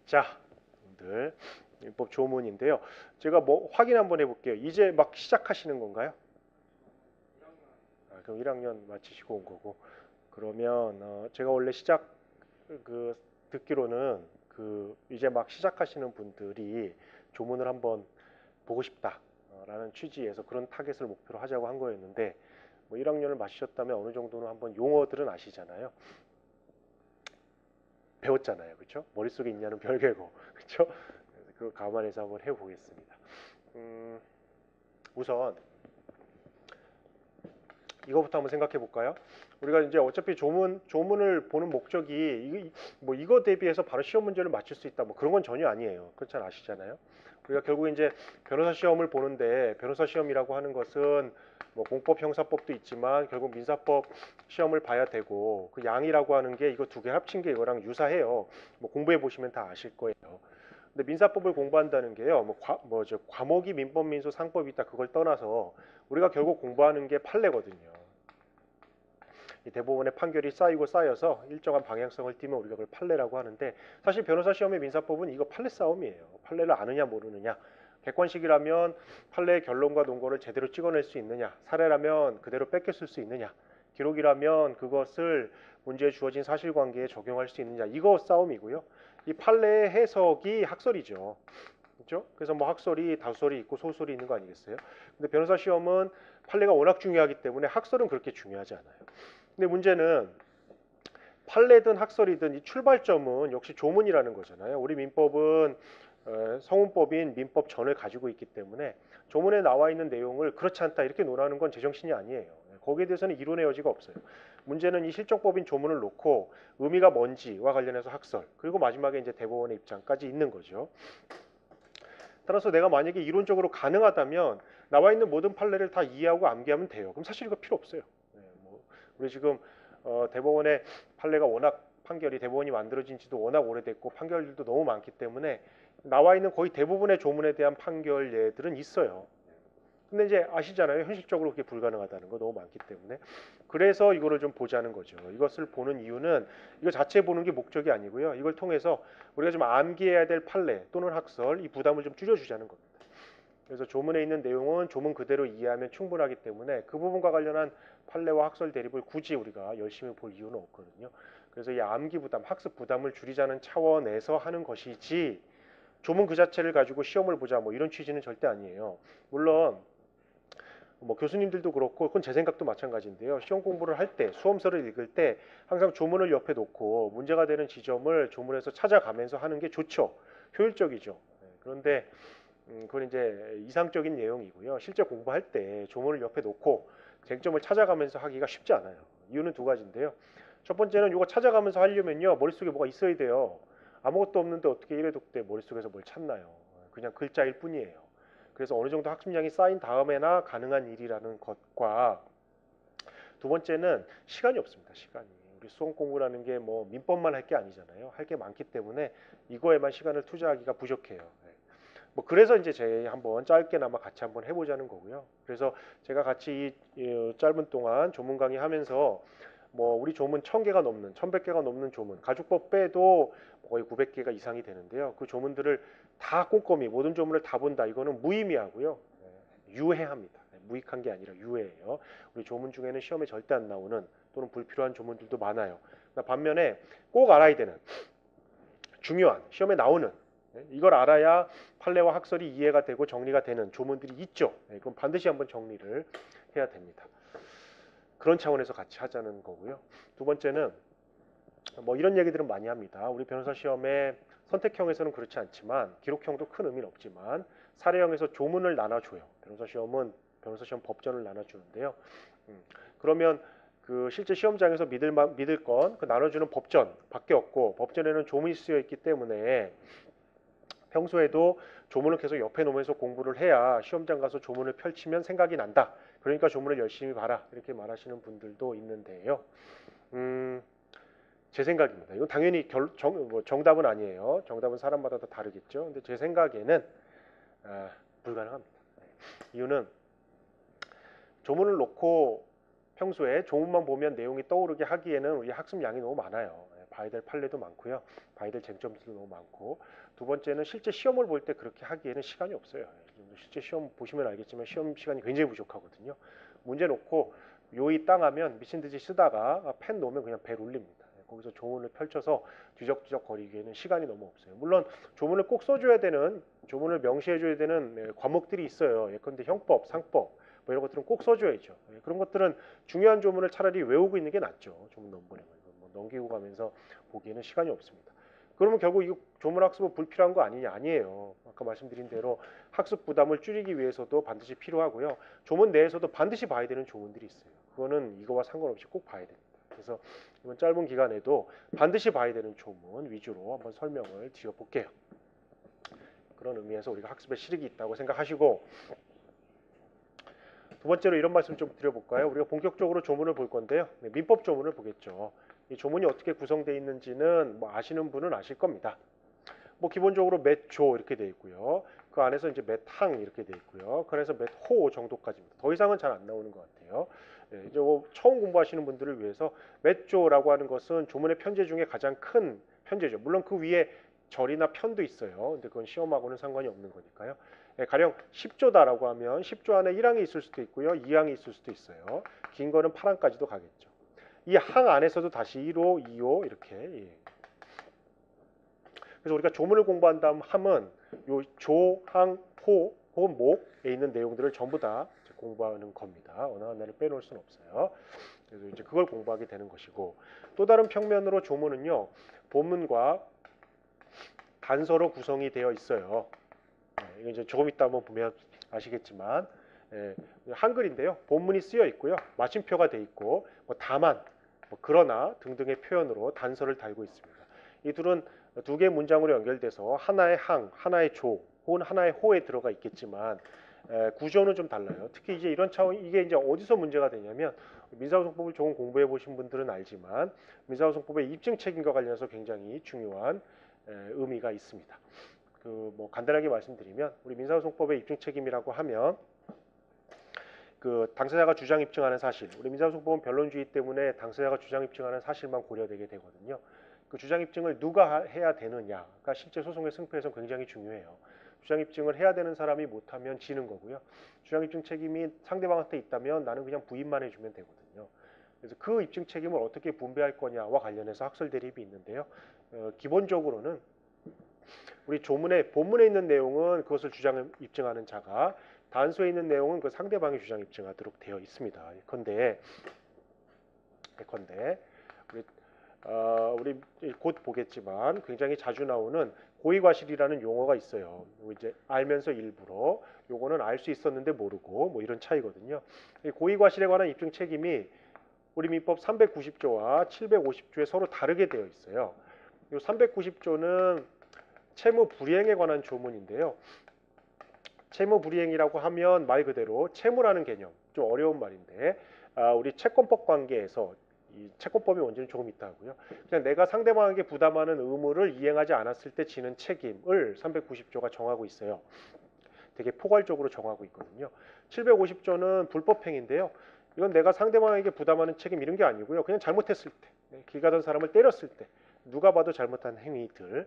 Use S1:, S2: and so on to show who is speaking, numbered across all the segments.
S1: 자, 여러분들 민법 조문인데요. 제가 뭐 확인 한번 해볼게요. 이제 막 시작하시는 건가요? 그럼 1학년 마치시고 온 거고. 그러면 제가 원래 시작 그 듣기로는 그 이제 막 시작하시는 분들이 조문을 한번 보고 싶다라는 취지에서 그런 타겟을 목표로 하자고 한 거였는데 뭐 1학년을 마치셨다면 어느 정도는 한번 용어들은 아시잖아요. 배웠잖아요. 그렇죠? 머릿속에 있냐는 별개고. 그렇죠? 그걸 감안해서 한번 해보겠습니다. 우선 이거부터 한번 생각해 볼까요? 우리가 이제 어차피 조문을 보는 목적이 뭐 이거 대비해서 바로 시험 문제를 맞출 수 있다 뭐 그런 건 전혀 아니에요. 그건 잘 아시잖아요. 우리가 결국 이제 변호사 시험을 보는데 변호사 시험이라고 하는 것은 뭐 공법 형사법도 있지만 결국 민사법 시험을 봐야 되고 그 양이라고 하는 게 이거 두 개 합친 게 이거랑 유사해요. 뭐 공부해 보시면 다 아실 거예요. 근데 민사법을 공부한다는 게요. 뭐저 과목이 민법, 민소, 상법이 있다 그걸 떠나서 우리가 결국 공부하는 게 판례거든요. 이 대법원의 판결이 쌓이고 쌓여서 일정한 방향성을 띠면 우리가 그걸 판례라고 하는데 사실 변호사 시험의 민사법은 이거 판례 싸움이에요. 판례를 아느냐 모르느냐. 객관식이라면 판례의 결론과 논거를 제대로 찍어낼 수 있느냐. 사례라면 그대로 뺏겨 쓸 수 있느냐. 기록이라면 그것을 문제에 주어진 사실관계에 적용할 수 있느냐. 이거 싸움이고요. 이 판례의 해석이 학설이죠. 그렇죠? 그래서 뭐 학설이 다수설이 있고 소설이 있는 거 아니겠어요? 근데 변호사 시험은 판례가 워낙 중요하기 때문에 학설은 그렇게 중요하지 않아요. 근데 문제는 판례든 학설이든 이 출발점은 역시 조문이라는 거잖아요. 우리 민법은 성운법인 민법 전을 가지고 있기 때문에 조문에 나와 있는 내용을 그렇지 않다 이렇게 논하는 건 제정신이 아니에요. 거기에 대해서는 이론의 여지가 없어요. 문제는 이 실정법인 조문을 놓고 의미가 뭔지와 관련해서 학설 그리고 마지막에 이제 대법원의 입장까지 있는 거죠. 따라서 내가 만약에 이론적으로 가능하다면 나와 있는 모든 판례를 다 이해하고 암기하면 돼요. 그럼 사실 이거 필요 없어요. 뭐 우리 지금 대법원의 판례가 워낙 판결이 대법원이 만들어진 지도 워낙 오래됐고 판결들도 너무 많기 때문에 나와 있는 거의 대부분의 조문에 대한 판결 예들은 있어요. 근데 이제 아시잖아요. 현실적으로 그게 불가능하다는 거 너무 많기 때문에. 그래서 이거를 좀 보자는 거죠. 이것을 보는 이유는 이거 자체 보는 게 목적이 아니고요. 이걸 통해서 우리가 좀 암기해야 될 판례 또는 학설 이 부담을 좀 줄여주자는 겁니다. 그래서 조문에 있는 내용은 조문 그대로 이해하면 충분하기 때문에 그 부분과 관련한 판례와 학설 대립을 굳이 우리가 열심히 볼 이유는 없거든요. 그래서 이 암기 부담, 학습 부담을 줄이자는 차원에서 하는 것이지 조문 그 자체를 가지고 시험을 보자 뭐 이런 취지는 절대 아니에요. 물론 뭐 교수님들도 그렇고 그건 제 생각도 마찬가지인데요. 시험 공부를 할 때 수험서를 읽을 때 항상 조문을 옆에 놓고 문제가 되는 지점을 조문에서 찾아가면서 하는 게 좋죠. 효율적이죠. 그런데 그건 이제 이상적인 내용이고요. 실제 공부할 때 조문을 옆에 놓고 쟁점을 찾아가면서 하기가 쉽지 않아요. 이유는 두 가지인데요. 첫 번째는 이거 찾아가면서 하려면요. 머릿속에 뭐가 있어야 돼요. 아무것도 없는데 어떻게 1회독 때 머릿속에서 뭘 찾나요? 그냥 글자일 뿐이에요. 그래서 어느 정도 학습량이 쌓인 다음에나 가능한 일이라는 것과 두 번째는 시간이 없습니다. 시간이. 우리 수험 공부라는 게 뭐 민법만 할 게 아니잖아요. 할 게 많기 때문에 이거에만 시간을 투자하기가 부족해요. 뭐 그래서 이제 제 한번 짧게나마 같이 한번 해보자는 거고요. 그래서 제가 같이 이 짧은 동안 조문 강의 하면서 뭐 우리 조문 1000개가 넘는 1100개가 넘는 조문 가죽법 빼도 거의 900개가 이상이 되는데요. 그 조문들을 다 꼼꼼히 모든 조문을 다 본다. 이거는 무의미하고요. 유해합니다. 무익한 게 아니라 유해해요. 우리 조문 중에는 시험에 절대 안 나오는 또는 불필요한 조문들도 많아요. 반면에 꼭 알아야 되는 중요한 시험에 나오는 이걸 알아야 판례와 학설이 이해가 되고 정리가 되는 조문들이 있죠. 그럼 반드시 한번 정리를 해야 됩니다. 그런 차원에서 같이 하자는 거고요. 두 번째는 뭐 이런 얘기들은 많이 합니다. 우리 변호사 시험에 선택형에서는 그렇지 않지만 기록형도 큰 의미는 없지만 사례형에서 조문을 나눠줘요. 변호사 시험은 변호사 시험 법전을 나눠주는데요. 그러면 그 실제 시험장에서 믿을 건 그 나눠주는 법전밖에 없고 법전에는 조문이 쓰여 있기 때문에 평소에도 조문을 계속 옆에 놓으면서 공부를 해야 시험장 가서 조문을 펼치면 생각이 난다. 그러니까 조문을 열심히 봐라. 이렇게 말하시는 분들도 있는데요. 제 생각입니다. 이건 당연히 정답은 아니에요. 정답은 사람마다 다 다르겠죠. 근데 제 생각에는 불가능합니다. 이유는 조문을 놓고 평소에 조문만 보면 내용이 떠오르게 하기에는 우리 학습량이 너무 많아요. 봐야 될 판례도 많고요. 봐야 될 쟁점들도 너무 많고, 두 번째는 실제 시험을 볼 때 그렇게 하기에는 시간이 없어요. 실제 시험 보시면 알겠지만 시험 시간이 굉장히 부족하거든요. 문제 놓고 요이 땅 하면 미친 듯이 쓰다가 펜 놓으면 그냥 벨 울립니다. 거기서 조문을 펼쳐서 뒤적뒤적 거리기에는 시간이 너무 없어요. 물론 조문을 꼭 써줘야 되는, 조문을 명시해줘야 되는 과목들이 있어요. 예컨대 형법, 상법 뭐 이런 것들은 꼭 써줘야죠. 그런 것들은 중요한 조문을 차라리 외우고 있는 게 낫죠. 조문 넘버링을 뭐 넘기고 가면서 보기에는 시간이 없습니다. 그러면 결국 이 조문 학습은 불필요한 거 아니냐? 아니에요. 아까 말씀드린 대로 학습 부담을 줄이기 위해서도 반드시 필요하고요. 조문 내에서도 반드시 봐야 되는 조문들이 있어요. 그거는 이거와 상관없이 꼭 봐야 됩니다. 그래서 이번 짧은 기간에도 반드시 봐야 되는 조문 위주로 한번 설명을 드려볼게요. 그런 의미에서 우리가 학습에 실익이 있다고 생각하시고, 두 번째로 이런 말씀 좀 드려볼까요? 우리가 본격적으로 조문을 볼 건데요. 민법 조문을 보겠죠. 이 조문이 어떻게 구성되어 있는지는 뭐 아시는 분은 아실 겁니다. 뭐 기본적으로 몇 조 이렇게 되어 있고요. 그 안에서 이제 몇 항 이렇게 되어 있고요. 그래서 몇 호 정도까지입니다. 더 이상은 잘 안 나오는 것 같아요. 이제 뭐 처음 공부하시는 분들을 위해서 몇 조라고 하는 것은 조문의 편제 중에 가장 큰 편제죠. 물론 그 위에 절이나 편도 있어요. 근데 그건 시험하고는 상관이 없는 거니까요. 가령 10조다라고 하면 10조 안에 1항이 있을 수도 있고요. 2항이 있을 수도 있어요. 긴 거는 8항까지도 가겠죠. 이 항 안에서도 다시 1호, 2호 이렇게. 그래서 우리가 조문을 공부한다 하면 요 조, 항, 호, 목에 있는 내용들을 전부 다 공부하는 겁니다. 어느 하나를 빼놓을 수는 없어요. 그래서 이제 그걸 공부하게 되는 것이고, 또 다른 평면으로 조문은요, 본문과 단서로 구성이 되어 있어요. 이거 이제 조금 이따 한번 보면 아시겠지만, 한글인데요. 본문이 쓰여 있고요. 마침표가 돼 있고, 뭐 다만, 뭐 그러나 등등의 표현으로 단서를 달고 있습니다. 이 둘은 두 개의 문장으로 연결돼서 하나의 항, 하나의 조, 혹은 하나의 호에 들어가 있겠지만 구조는 좀 달라요. 특히 이제 이런 차원, 이게 이제 어디서 문제가 되냐면, 민사소송법을 조금 공부해 보신 분들은 알지만 민사소송법의 입증 책임과 관련해서 굉장히 중요한 의미가 있습니다. 그 뭐 간단하게 말씀드리면, 우리 민사소송법의 입증 책임이라고 하면 그 당사자가 주장 입증하는 사실, 우리 민사소송법은 변론주의 때문에 당사자가 주장 입증하는 사실만 고려되게 되거든요. 그 주장 입증을 누가 해야 되느냐가 실제 소송의 승패에서 굉장히 중요해요. 주장 입증을 해야 되는 사람이 못하면 지는 거고요. 주장 입증 책임이 상대방한테 있다면 나는 그냥 부인만 해주면 되거든요. 그래서 그 입증 책임을 어떻게 분배할 거냐와 관련해서 학설 대립이 있는데요. 기본적으로는 우리 조문의 본문에 있는 내용은 그것을 주장 입증하는 자가, 단서에 있는 내용은 그 상대방이 주장 입증하도록 되어 있습니다. 예컨대 우리 곧 보겠지만 굉장히 자주 나오는 고의과실이라는 용어가 있어요. 이제 알면서 일부러, 요거는 알 수 있었는데 모르고, 뭐 이런 차이거든요. 이 고의과실에 관한 입증 책임이 우리 민법 390조와 750조에 서로 다르게 되어 있어요. 이 390조는 채무 불이행에 관한 조문인데요. 채무 불이행이라고 하면 말 그대로 채무라는 개념, 좀 어려운 말인데, 우리 채권법 관계에서, 이 채권법의 원제는 조금 있다 하고요. 그냥 내가 상대방에게 부담하는 의무를 이행하지 않았을 때 지는 책임을 390조가 정하고 있어요. 되게 포괄적으로 정하고 있거든요. 750조는 불법행위인데요. 이건 내가 상대방에게 부담하는 책임 이런 게 아니고요. 그냥 잘못했을 때, 길 가던 사람을 때렸을 때, 누가 봐도 잘못한 행위들,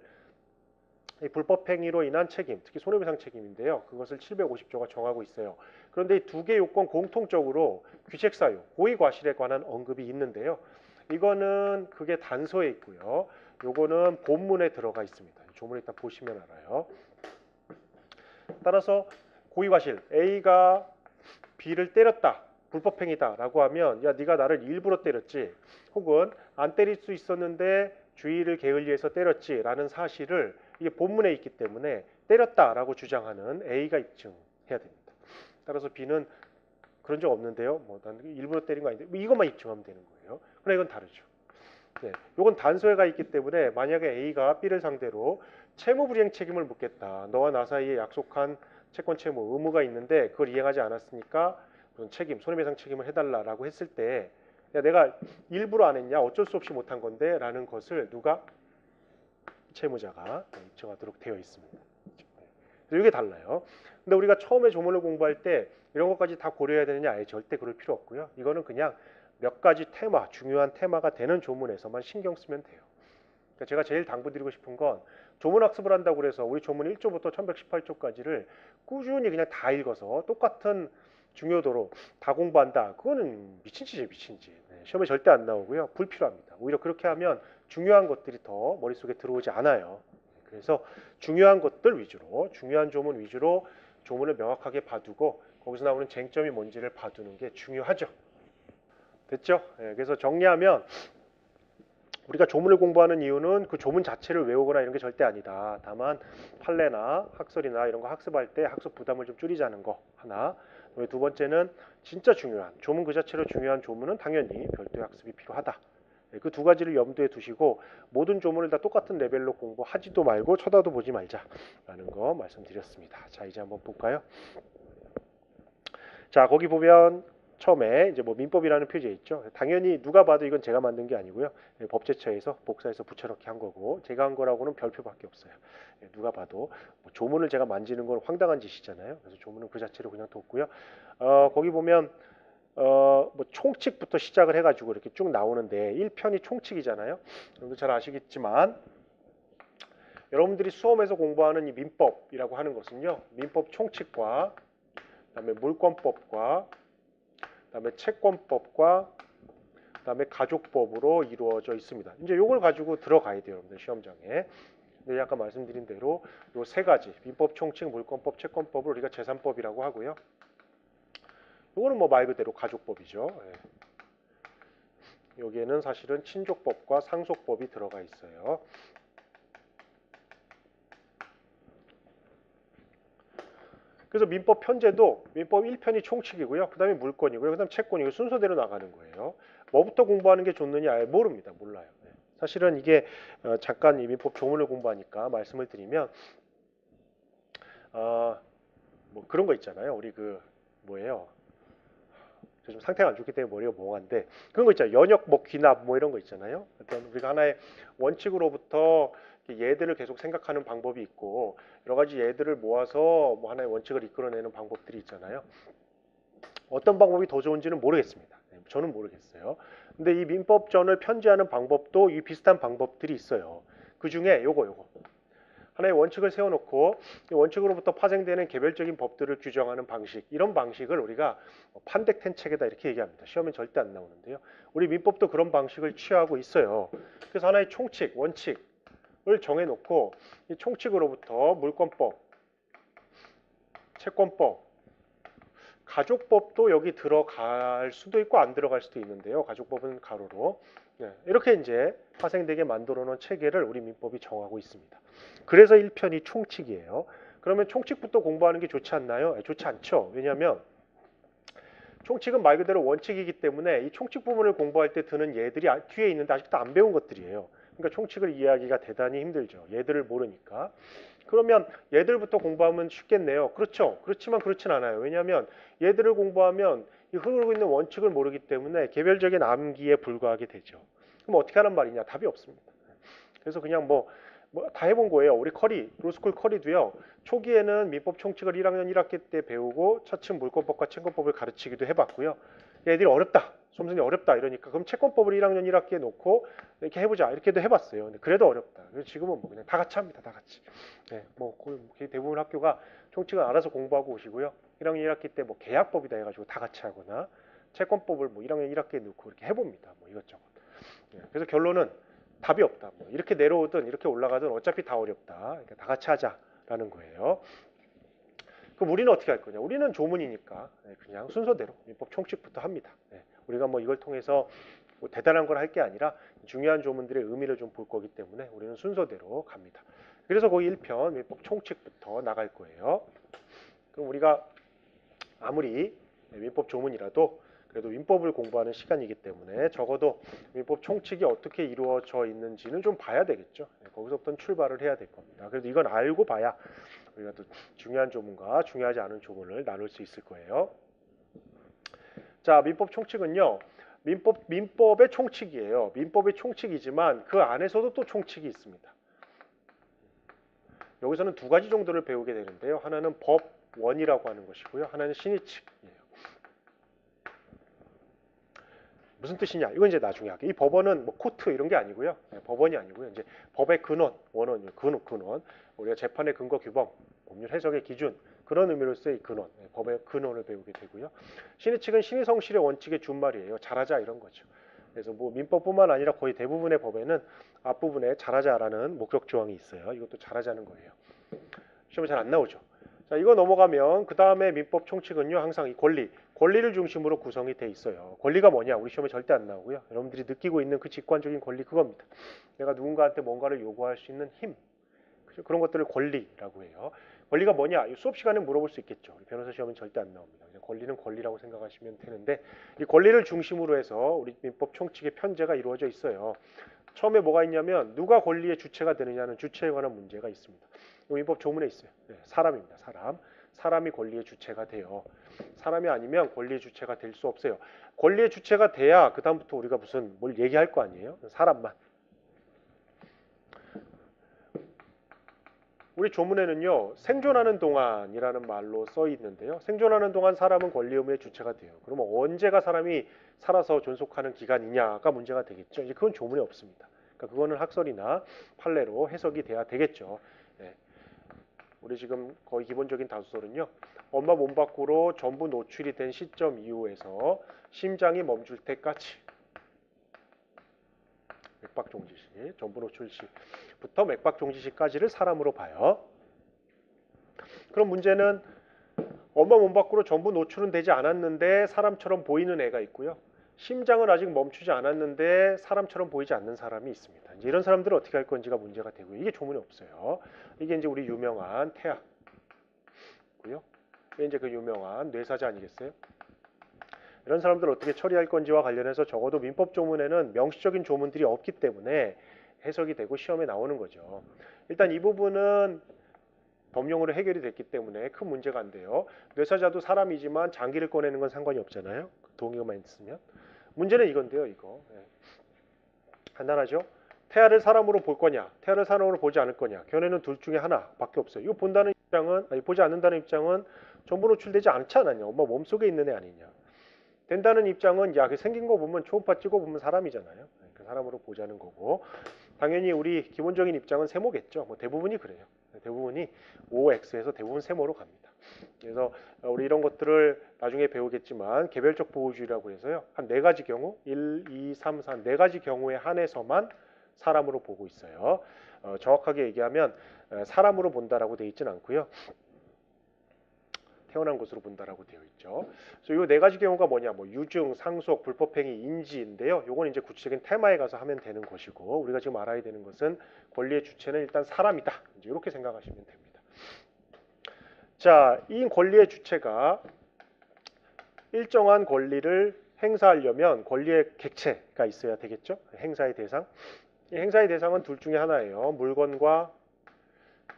S1: 불법행위로 인한 책임, 특히 손해배상 책임인데요. 그것을 750조가 정하고 있어요. 그런데 이 두 개 요건 공통적으로 귀책사유, 고의과실에 관한 언급이 있는데요. 이거는 그게 단서에 있고요. 요거는 본문에 들어가 있습니다. 조문을 일단 보시면 알아요. 따라서 고의과실, A가 B를 때렸다, 불법행위다라고 하면, 야 네가 나를 일부러 때렸지, 혹은 안 때릴 수 있었는데 주의를 게을리해서 때렸지라는 사실을, 이게 본문에 있기 때문에 때렸다라고 주장하는 A가 입증해야 됩니다. 따라서 B는 그런 적 없는데요. 뭐 난 일부러 때린 거 아닌데, 뭐 이것만 입증하면 되는 거예요. 그러나 이건 다르죠. 네, 이건 단서가 있기 때문에 만약에 A가 B를 상대로 채무불이행 책임을 묻겠다. 너와 나 사이에 약속한 채권 채무 의무가 있는데 그걸 이행하지 않았으니까 그런 책임, 손해배상 책임을 해달라라고 했을 때, 야, 내가 일부러 안 했냐, 어쩔 수 없이 못한 건데 라는 것을 누가? 채무자가 입증하도록 되어 있습니다. 이게 달라요. 근데 우리가 처음에 조문을 공부할 때 이런 것까지 다 고려해야 되느냐? 아예 절대 그럴 필요 없고요. 이거는 그냥 몇 가지 테마, 중요한 테마가 되는 조문에서만 신경 쓰면 돼요. 그러니까 제가 제일 당부드리고 싶은 건 조문 학습을 한다고 해서 우리 조문 1조부터 1118조까지를 꾸준히 그냥 다 읽어서 똑같은 중요도로 다 공부한다. 그거는 미친 짓이에요, 미친 짓. 네, 시험에 절대 안 나오고요. 불필요합니다. 오히려 그렇게 하면 중요한 것들이 더 머릿속에 들어오지 않아요. 그래서 중요한 것들 위주로, 중요한 조문 위주로 조문을 명확하게 봐두고 거기서 나오는 쟁점이 뭔지를 봐두는 게 중요하죠. 됐죠? 네, 그래서 정리하면 우리가 조문을 공부하는 이유는 그 조문 자체를 외우거나 이런 게 절대 아니다. 다만 판례나 학설이나 이런 거 학습할 때 학습 부담을 좀 줄이자는 거 하나. 두 번째는 진짜 중요한 조문 그 자체로 중요한 조문은 당연히 별도의 학습이 필요하다. 그 두 가지를 염두에 두시고 모든 조문을 다 똑같은 레벨로 공부하지도 말고 쳐다도 보지 말자라는 거 말씀드렸습니다. 자, 이제 한번 볼까요? 자, 거기 보면 처음에 이제 뭐 민법이라는 표지에 있죠. 당연히 누가 봐도 이건 제가 만든 게 아니고요. 법제처에서 복사해서 붙여넣기 한 거고 제가 한 거라고는 별표밖에 없어요. 누가 봐도 뭐 조문을 제가 만지는 건 황당한 짓이잖아요. 그래서 조문은 그 자체로 그냥 뒀고요. 거기 보면 뭐 총칙부터 시작을 해가지고 이렇게 쭉 나오는데 1편이 총칙이잖아요. 여러분도 잘 아시겠지만 여러분들이 수험에서 공부하는 이 민법이라고 하는 것은요. 민법 총칙과 그다음에 물권법과 그다음에 채권법과 그다음에 가족법으로 이루어져 있습니다. 이제 이걸 가지고 들어가야 돼요, 여러분들 시험장에. 근데 아까 말씀드린 대로 요 세 가지 민법, 총칙, 물권법, 채권법을 우리가 제3법이라고 하고요. 이거는 뭐 말 그대로 가족법이죠. 예. 여기에는 사실은 친족법과 상속법이 들어가 있어요. 그래서 민법 편제도 민법 1편이 총칙이고요. 그 다음에 물권이고요. 그 다음에 채권이고 순서대로 나가는 거예요. 뭐부터 공부하는 게 좋느냐 아예 모릅니다. 몰라요. 네. 사실은 이게 잠깐 이 민법 조문을 공부하니까 말씀을 드리면 뭐 그런 거 있잖아요. 우리 그 뭐예요? 좀 상태가 안 좋기 때문에 머리가 멍한데 그런 거 있잖아요. 연역 뭐 귀납 뭐 이런 거 있잖아요. 어떤 우리가 하나의 원칙으로부터 예들을 계속 생각하는 방법이 있고 여러 가지 예들을 모아서 뭐 하나의 원칙을 이끌어내는 방법들이 있잖아요. 어떤 방법이 더 좋은지는 모르겠습니다. 저는 모르겠어요. 근데 이 민법전을 편제하는 방법도 이 비슷한 방법들이 있어요. 그 중에 요거 하나의 원칙을 세워놓고 이 원칙으로부터 파생되는 개별적인 법들을 규정하는 방식, 이런 방식을 우리가 판택텐책에다 이렇게 얘기합니다. 시험엔 절대 안 나오는데요. 우리 민법도 그런 방식을 취하고 있어요. 그래서 하나의 총칙, 원칙을 정해놓고 이 총칙으로부터 물권법, 채권법, 가족법도 여기 들어갈 수도 있고 안 들어갈 수도 있는데요. 가족법은 가로로. 이렇게 이제 파생되게 만들어 놓은 체계를 우리 민법이 정하고 있습니다. 그래서 1편이 총칙이에요. 그러면 총칙부터 공부하는 게 좋지 않나요? 좋지 않죠. 왜냐하면 총칙은 말 그대로 원칙이기 때문에 이 총칙 부분을 공부할 때 드는 예들이 뒤에 있는데 아직도 안 배운 것들이에요. 그러니까 총칙을 이해하기가 대단히 힘들죠. 예들을 모르니까. 그러면 얘들부터 공부하면 쉽겠네요. 그렇죠. 그렇지만 그렇진 않아요. 왜냐하면 얘들을 공부하면 이 흐르고 있는 원칙을 모르기 때문에 개별적인 암기에 불과하게 되죠. 그럼 어떻게 하란 말이냐? 답이 없습니다. 그래서 그냥 뭐 다 해본 거예요. 우리 로스쿨 커리도요. 초기에는 민법 총칙을 1학년 1학기 때 배우고 차츰 물권법과 채권법을 가르치기도 해봤고요. 얘들이 어렵다. 수험생이 어렵다 이러니까 그럼 채권법을 1학년 1학기에 놓고 이렇게 해보자 이렇게도 해봤어요. 근데 그래도 어렵다. 지금은 뭐 그냥 다 같이 합니다. 다 같이. 네, 뭐 대부분 학교가 총칙은 알아서 공부하고 오시고요. 1학년 1학기 때 뭐 계약법이다 해가지고 다 같이 하거나 채권법을 뭐 1학년 1학기에 놓고 이렇게 해봅니다. 뭐 이것저것. 네, 그래서 결론은 답이 없다. 뭐 이렇게 내려오든 이렇게 올라가든 어차피 다 어렵다. 그러니까 다 같이 하자라는 거예요. 그럼 우리는 어떻게 할 거냐? 우리는 조문이니까 그냥 순서대로 민법 총칙부터 합니다. 우리가 뭐 이걸 통해서 뭐 대단한 걸 할 게 아니라 중요한 조문들의 의미를 좀 볼 거기 때문에 우리는 순서대로 갑니다. 그래서 거기 1편 민법 총칙부터 나갈 거예요. 그럼 우리가 아무리 민법 조문이라도 그래도 민법을 공부하는 시간이기 때문에 적어도 민법 총칙이 어떻게 이루어져 있는지는 좀 봐야 되겠죠. 거기서부터 출발을 해야 될 겁니다. 그래도 이건 알고 봐야 우리가 또 중요한 조문과 중요하지 않은 조문을 나눌 수 있을 거예요. 자, 민법 총칙은요. 민법의 총칙이에요. 민법의 총칙이지만 그 안에서도 또 총칙이 있습니다. 여기서는 두 가지 정도를 배우게 되는데요. 하나는 법원이라고 하는 것이고요. 하나는 신의칙이에요. 무슨 뜻이냐? 이건 이제 나중에 할게요. 이 법원은 뭐 코트 이런 게 아니고요. 법원이 아니고요. 이제 법의 근원, 원원, 근원. 우리가 재판의 근거 규범, 법률 해석의 기준 그런 의미로서의 근원, 법의 근원을 배우게 되고요. 신의칙은 신의성실의 원칙의 준말이에요. 잘하자 이런 거죠. 그래서 뭐 민법뿐만 아니라 거의 대부분의 법에는 앞부분에 잘하자라는 목적 조항이 있어요. 이것도 잘하자는 거예요. 시험에 잘 안 나오죠. 자, 이거 넘어가면 그 다음에 민법 총칙은요. 항상 이 권리를 중심으로 구성이 돼 있어요. 권리가 뭐냐? 우리 시험에 절대 안 나오고요. 여러분들이 느끼고 있는 그 직관적인 권리 그겁니다. 내가 누군가한테 뭔가를 요구할 수 있는 힘. 그런 것들을 권리라고 해요. 권리가 뭐냐? 수업 시간에 물어볼 수 있겠죠. 우리 변호사 시험은 절대 안 나옵니다. 권리는 권리라고 생각하시면 되는데 이 권리를 중심으로 해서 우리 민법 총칙의 편제가 이루어져 있어요. 처음에 뭐가 있냐면 누가 권리의 주체가 되느냐는 주체에 관한 문제가 있습니다. 민법 조문에 있어요. 네, 사람입니다. 사람이 권리의 주체가 돼요. 사람이 아니면 권리의 주체가 될 수 없어요. 권리의 주체가 돼야 그 다음부터 우리가 무슨 뭘 얘기할 거 아니에요. 사람만. 우리 조문에는요. 생존하는 동안이라는 말로 써 있는데요. 생존하는 동안 사람은 권리 의무의 주체가 돼요. 그러면 언제가 사람이 살아서 존속하는 기간이냐가 문제가 되겠죠. 이제 그건 조문에 없습니다. 그러니까 그거는 학설이나 판례로 해석이 돼야 되겠죠. 네. 우리 지금 거의 기본적인 다수설은요. 엄마 몸 밖으로 전부 노출이 된 시점 이후에서 심장이 멈출 때까지 맥박종지시, 전부 노출 시부터 맥박종지시까지를 사람으로 봐요. 그럼 문제는 엄마 몸 밖으로 전부 노출은 되지 않았는데 사람처럼 보이는 애가 있고요. 심장은 아직 멈추지 않았는데 사람처럼 보이지 않는 사람이 있습니다. 이제 이런 사람들은 어떻게 할 건지가 문제가 되고요. 이게 조문에 없어요. 이게 이제 우리 유명한 태아고요. 이게 이제 그 유명한 뇌사자 아니겠어요? 이런 사람들을 어떻게 처리할 건지와 관련해서 적어도 민법 조문에는 명시적인 조문들이 없기 때문에 해석이 되고 시험에 나오는 거죠. 일단 이 부분은 법령으로 해결이 됐기 때문에 큰 문제가 안 돼요. 뇌사자도 사람이지만 장기를 꺼내는 건 상관이 없잖아요. 동의어만 있으면. 문제는 이건데요. 이거. 간단하죠? 태아를 사람으로 볼 거냐, 태아를 사람으로 보지 않을 거냐. 견해는 둘 중에 하나밖에 없어요. 이거 본다는 입장은, 보지 않는다는 입장은 전부 노출되지 않지 않았냐. 엄마 몸속에 있는 애 아니냐. 된다는 입장은 야, 그 생긴 거 보면 초음파 찍어 보면 사람이잖아요. 그 사람으로 보자는 거고. 당연히 우리 기본적인 입장은 세모겠죠. 뭐 대부분이 그래요. 대부분이 OX에서 대부분 세모로 갑니다. 그래서 우리 이런 것들을 나중에 배우겠지만 개별적 보호주의라고 해서요. 한 4가지 경우, 1, 2, 3, 4, 4가지 경우에 한해서만 사람으로 보고 있어요. 정확하게 얘기하면 사람으로 본다라고 되어 있지는 않고요. 태어난 것으로 본다라고 되어 있죠. 그래서 이 4가지 경우가 뭐냐, 뭐 유증, 상속, 불법행위, 인지인데요. 요건 이제 구체적인 테마에 가서 하면 되는 것이고, 우리가 지금 알아야 되는 것은 권리의 주체는 일단 사람이다. 이제 이렇게 생각하시면 됩니다. 자, 이 권리의 주체가 일정한 권리를 행사하려면 권리의 객체가 있어야 되겠죠. 행사의 대상. 이 행사의 대상은 둘 중에 하나예요. 물건과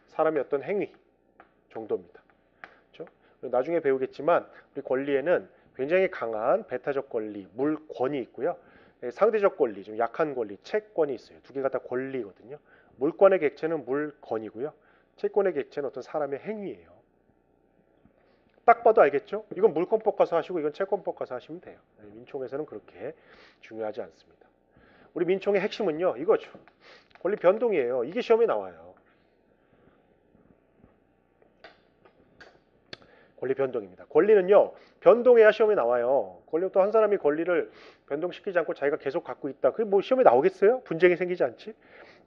S1: 사람의 어떤 행위 정도입니다. 나중에 배우겠지만 우리 권리에는 굉장히 강한 배타적 권리, 물권이 있고요. 상대적 권리, 좀 약한 권리, 채권이 있어요. 두 개가 다 권리거든요. 물권의 객체는 물건이고요. 채권의 객체는 어떤 사람의 행위예요. 딱 봐도 알겠죠? 이건 물권법 가서 하시고 이건 채권법 가서 하시면 돼요. 민총에서는 그렇게 중요하지 않습니다. 우리 민총의 핵심은요. 이거죠. 권리 변동이에요. 이게 시험에 나와요. 권리 변동입니다. 권리는요. 변동해야 시험에 나와요. 권리 또 한 사람이 권리를 변동시키지 않고 자기가 계속 갖고 있다. 그게 뭐 시험에 나오겠어요? 분쟁이 생기지 않지?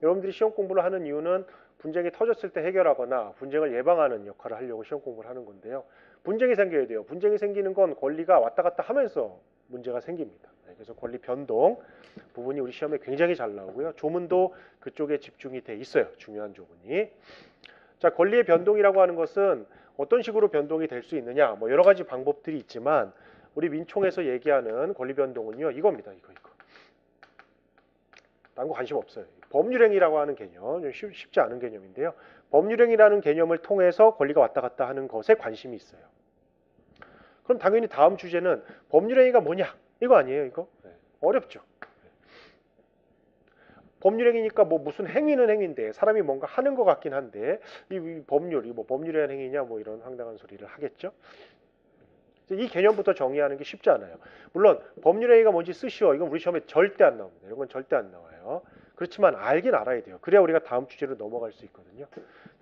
S1: 여러분들이 시험 공부를 하는 이유는 분쟁이 터졌을 때 해결하거나 분쟁을 예방하는 역할을 하려고 시험 공부를 하는 건데요. 분쟁이 생겨야 돼요. 분쟁이 생기는 건 권리가 왔다 갔다 하면서 문제가 생깁니다. 그래서 권리 변동 부분이 우리 시험에 굉장히 잘 나오고요. 조문도 그쪽에 집중이 돼 있어요. 중요한 조문이. 자, 권리의 변동이라고 하는 것은 어떤 식으로 변동이 될 수 있느냐, 뭐 여러 가지 방법들이 있지만 우리 민총에서 얘기하는 권리 변동은요, 이겁니다. 이거. 딴 거 관심 없어요. 법률행위라고 하는 개념, 좀 쉽지 않은 개념인데요. 법률행위라는 개념을 통해서 권리가 왔다 갔다 하는 것에 관심이 있어요. 그럼 당연히 다음 주제는 법률행위가 뭐냐? 이거 아니에요, 이거? 어렵죠. 법률행위니까 뭐 무슨 행위는 행위인데 사람이 뭔가 하는 것 같긴 한데 이 법률이 뭐 법률의 행위냐 뭐 이런 황당한 소리를 하겠죠. 이 개념부터 정의하는 게 쉽지 않아요. 물론 법률행위가 뭔지 쓰시오. 이건 우리 시험에 절대 안 나옵니다. 이런 건 절대 안 나와요. 그렇지만 알긴 알아야 돼요. 그래야 우리가 다음 주제로 넘어갈 수 있거든요.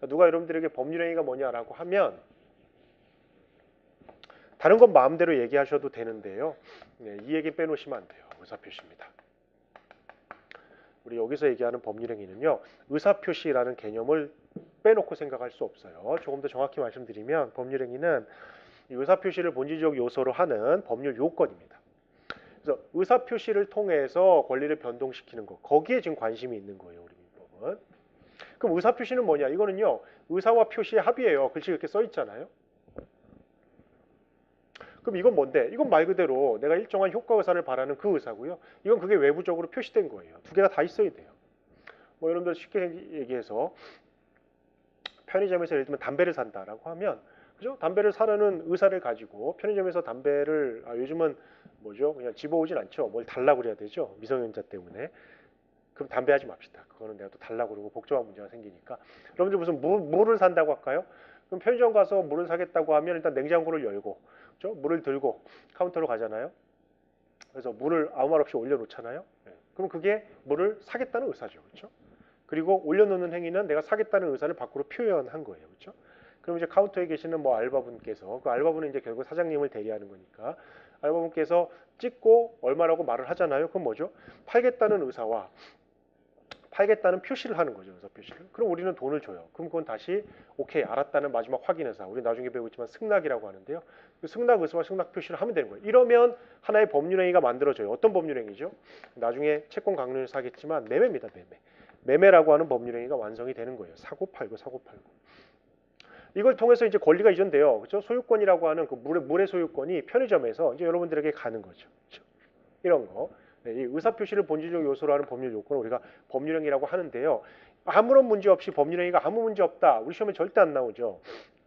S1: 누가 여러분들에게 법률행위가 뭐냐라고 하면 다른 건 마음대로 얘기하셔도 되는데요. 네, 이 얘기 빼놓으시면 안 돼요. 의사표시입니다. 우리 여기서 얘기하는 법률행위는요. 의사표시라는 개념을 빼놓고 생각할 수 없어요. 조금 더 정확히 말씀드리면 법률행위는 이 의사표시를 본질적 요소로 하는 법률 요건입니다. 그래서 의사표시를 통해서 권리를 변동시키는 것, 거기에 지금 관심이 있는 거예요. 우리 민법은. 그럼 의사표시는 뭐냐? 이거는요. 의사와 표시의 합의예요. 글씨가 이렇게 써 있잖아요. 그럼 이건 뭔데? 이건 말 그대로 내가 일정한 효과 의사를 바라는 그 의사고요. 이건 그게 외부적으로 표시된 거예요. 두 개가 다 있어야 돼요. 뭐 여러분들 쉽게 얘기해서 편의점에서 예를 들면 담배를 산다라고 하면 그죠? 담배를 사려는 의사를 가지고 편의점에서 담배를 요즘은 뭐죠? 그냥 집어오진 않죠. 뭘 달라고 그래야 되죠. 미성년자 때문에. 그럼 담배 하지 맙시다. 그거는 내가 또 달라고 그러고 복잡한 문제가 생기니까. 여러분들 무슨 물을 산다고 할까요? 그럼 편의점 가서 물을 사겠다고 하면 일단 냉장고를 열고 그렇죠? 물을 들고 카운터로 가잖아요. 그래서 물을 아무 말 없이 올려놓잖아요. 네. 그럼 그게 물을 사겠다는 의사죠. 그렇죠? 그리고 올려놓는 행위는 내가 사겠다는 의사를 밖으로 표현한 거예요. 그렇죠? 그럼 이제 카운터에 계시는 뭐 알바분께서 그 알바분은 이제 결국 사장님을 대리하는 거니까 알바분께서 찍고 얼마라고 말을 하잖아요. 그럼 뭐죠? 팔겠다는 의사와 팔겠다는 표시를 하는 거죠. 의사 표시를. 그럼 우리는 돈을 줘요. 그럼 그건 다시 오케이 알았다는 마지막 확인 의사. 우리 나중에 배우겠지만 승낙이라고 하는데요. 그 승낙 의사와 승낙 표시를 하면 되는 거예요. 이러면 하나의 법률행위가 만들어져요. 어떤 법률행위죠? 나중에 채권 강론에서 하겠지만 매매입니다. 매매. 매매라고 하는 법률행위가 완성이 되는 거예요. 사고 팔고 사고 팔고. 이걸 통해서 이제 권리가 이전돼요. 그렇죠? 소유권이라고 하는 그 물의 소유권이 편의점에서 이제 여러분들에게 가는 거죠. 그렇죠? 이런 거. 네, 이 의사표시를 본질적 요소로 하는 법률 요건을 우리가 법률행위라고 하는데요. 아무런 문제 없이 법률행위가 아무 문제 없다. 우리 시험에 절대 안 나오죠.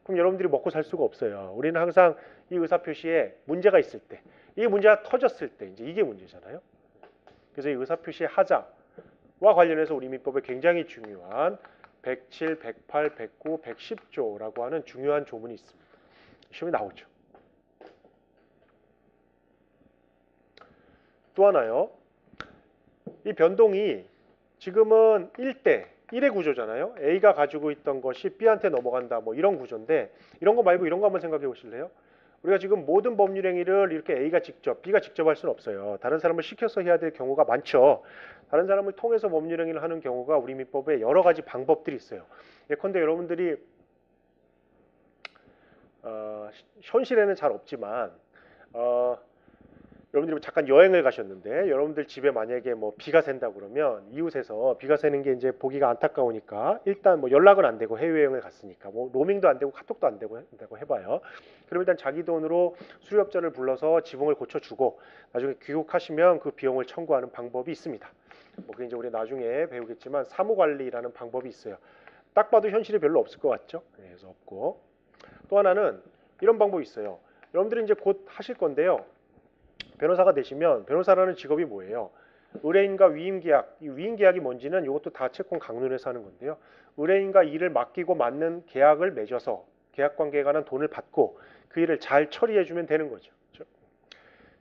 S1: 그럼 여러분들이 먹고 살 수가 없어요. 우리는 항상 이 의사표시에 문제가 있을 때, 이 문제가 터졌을 때 이제 이게 문제잖아요. 그래서 이 의사표시의 하자와 관련해서 우리 민법에 굉장히 중요한 107, 108, 109, 110조라고 하는 중요한 조문이 있습니다. 시험에 나오죠. 또 하나요. 이 변동이 지금은 1대 1의 구조잖아요. A가 가지고 있던 것이 B한테 넘어간다. 뭐 이런 구조인데 이런 거 말고 이런 거 한번 생각해 보실래요? 우리가 지금 모든 법률 행위를 이렇게 A가 직접, B가 직접 할 수는 없어요. 다른 사람을 시켜서 해야 될 경우가 많죠. 다른 사람을 통해서 법률 행위를 하는 경우가 우리 민법에 여러 가지 방법들이 있어요. 예컨대 여러분들이 현실에는 잘 없지만 여러분들이 잠깐 여행을 가셨는데 여러분들 집에 만약에 뭐 비가 샌다고 그러면 이웃에서 비가 새는 게 이제 보기가 안타까우니까 일단 뭐 연락은 안 되고 해외여행을 갔으니까 뭐 로밍도 안 되고 카톡도 안 되고 한다고 해봐요. 그럼 일단 자기 돈으로 수리업자를 불러서 지붕을 고쳐주고 나중에 귀국하시면 그 비용을 청구하는 방법이 있습니다. 뭐 그게 이제 우리 나중에 배우겠지만 사무관리라는 방법이 있어요. 딱 봐도 현실이 별로 없을 것 같죠? 네, 그래서 없고 또 하나는 이런 방법이 있어요. 여러분들이 이제 곧 하실 건데요. 변호사가 되시면 변호사라는 직업이 뭐예요? 의뢰인과 위임계약, 이 위임계약이 뭔지는 이것도 다 채권 강론에서 하는 건데요. 의뢰인과 일을 맡기고 맞는 계약을 맺어서 계약관계에 관한 돈을 받고 그 일을 잘 처리해주면 되는 거죠.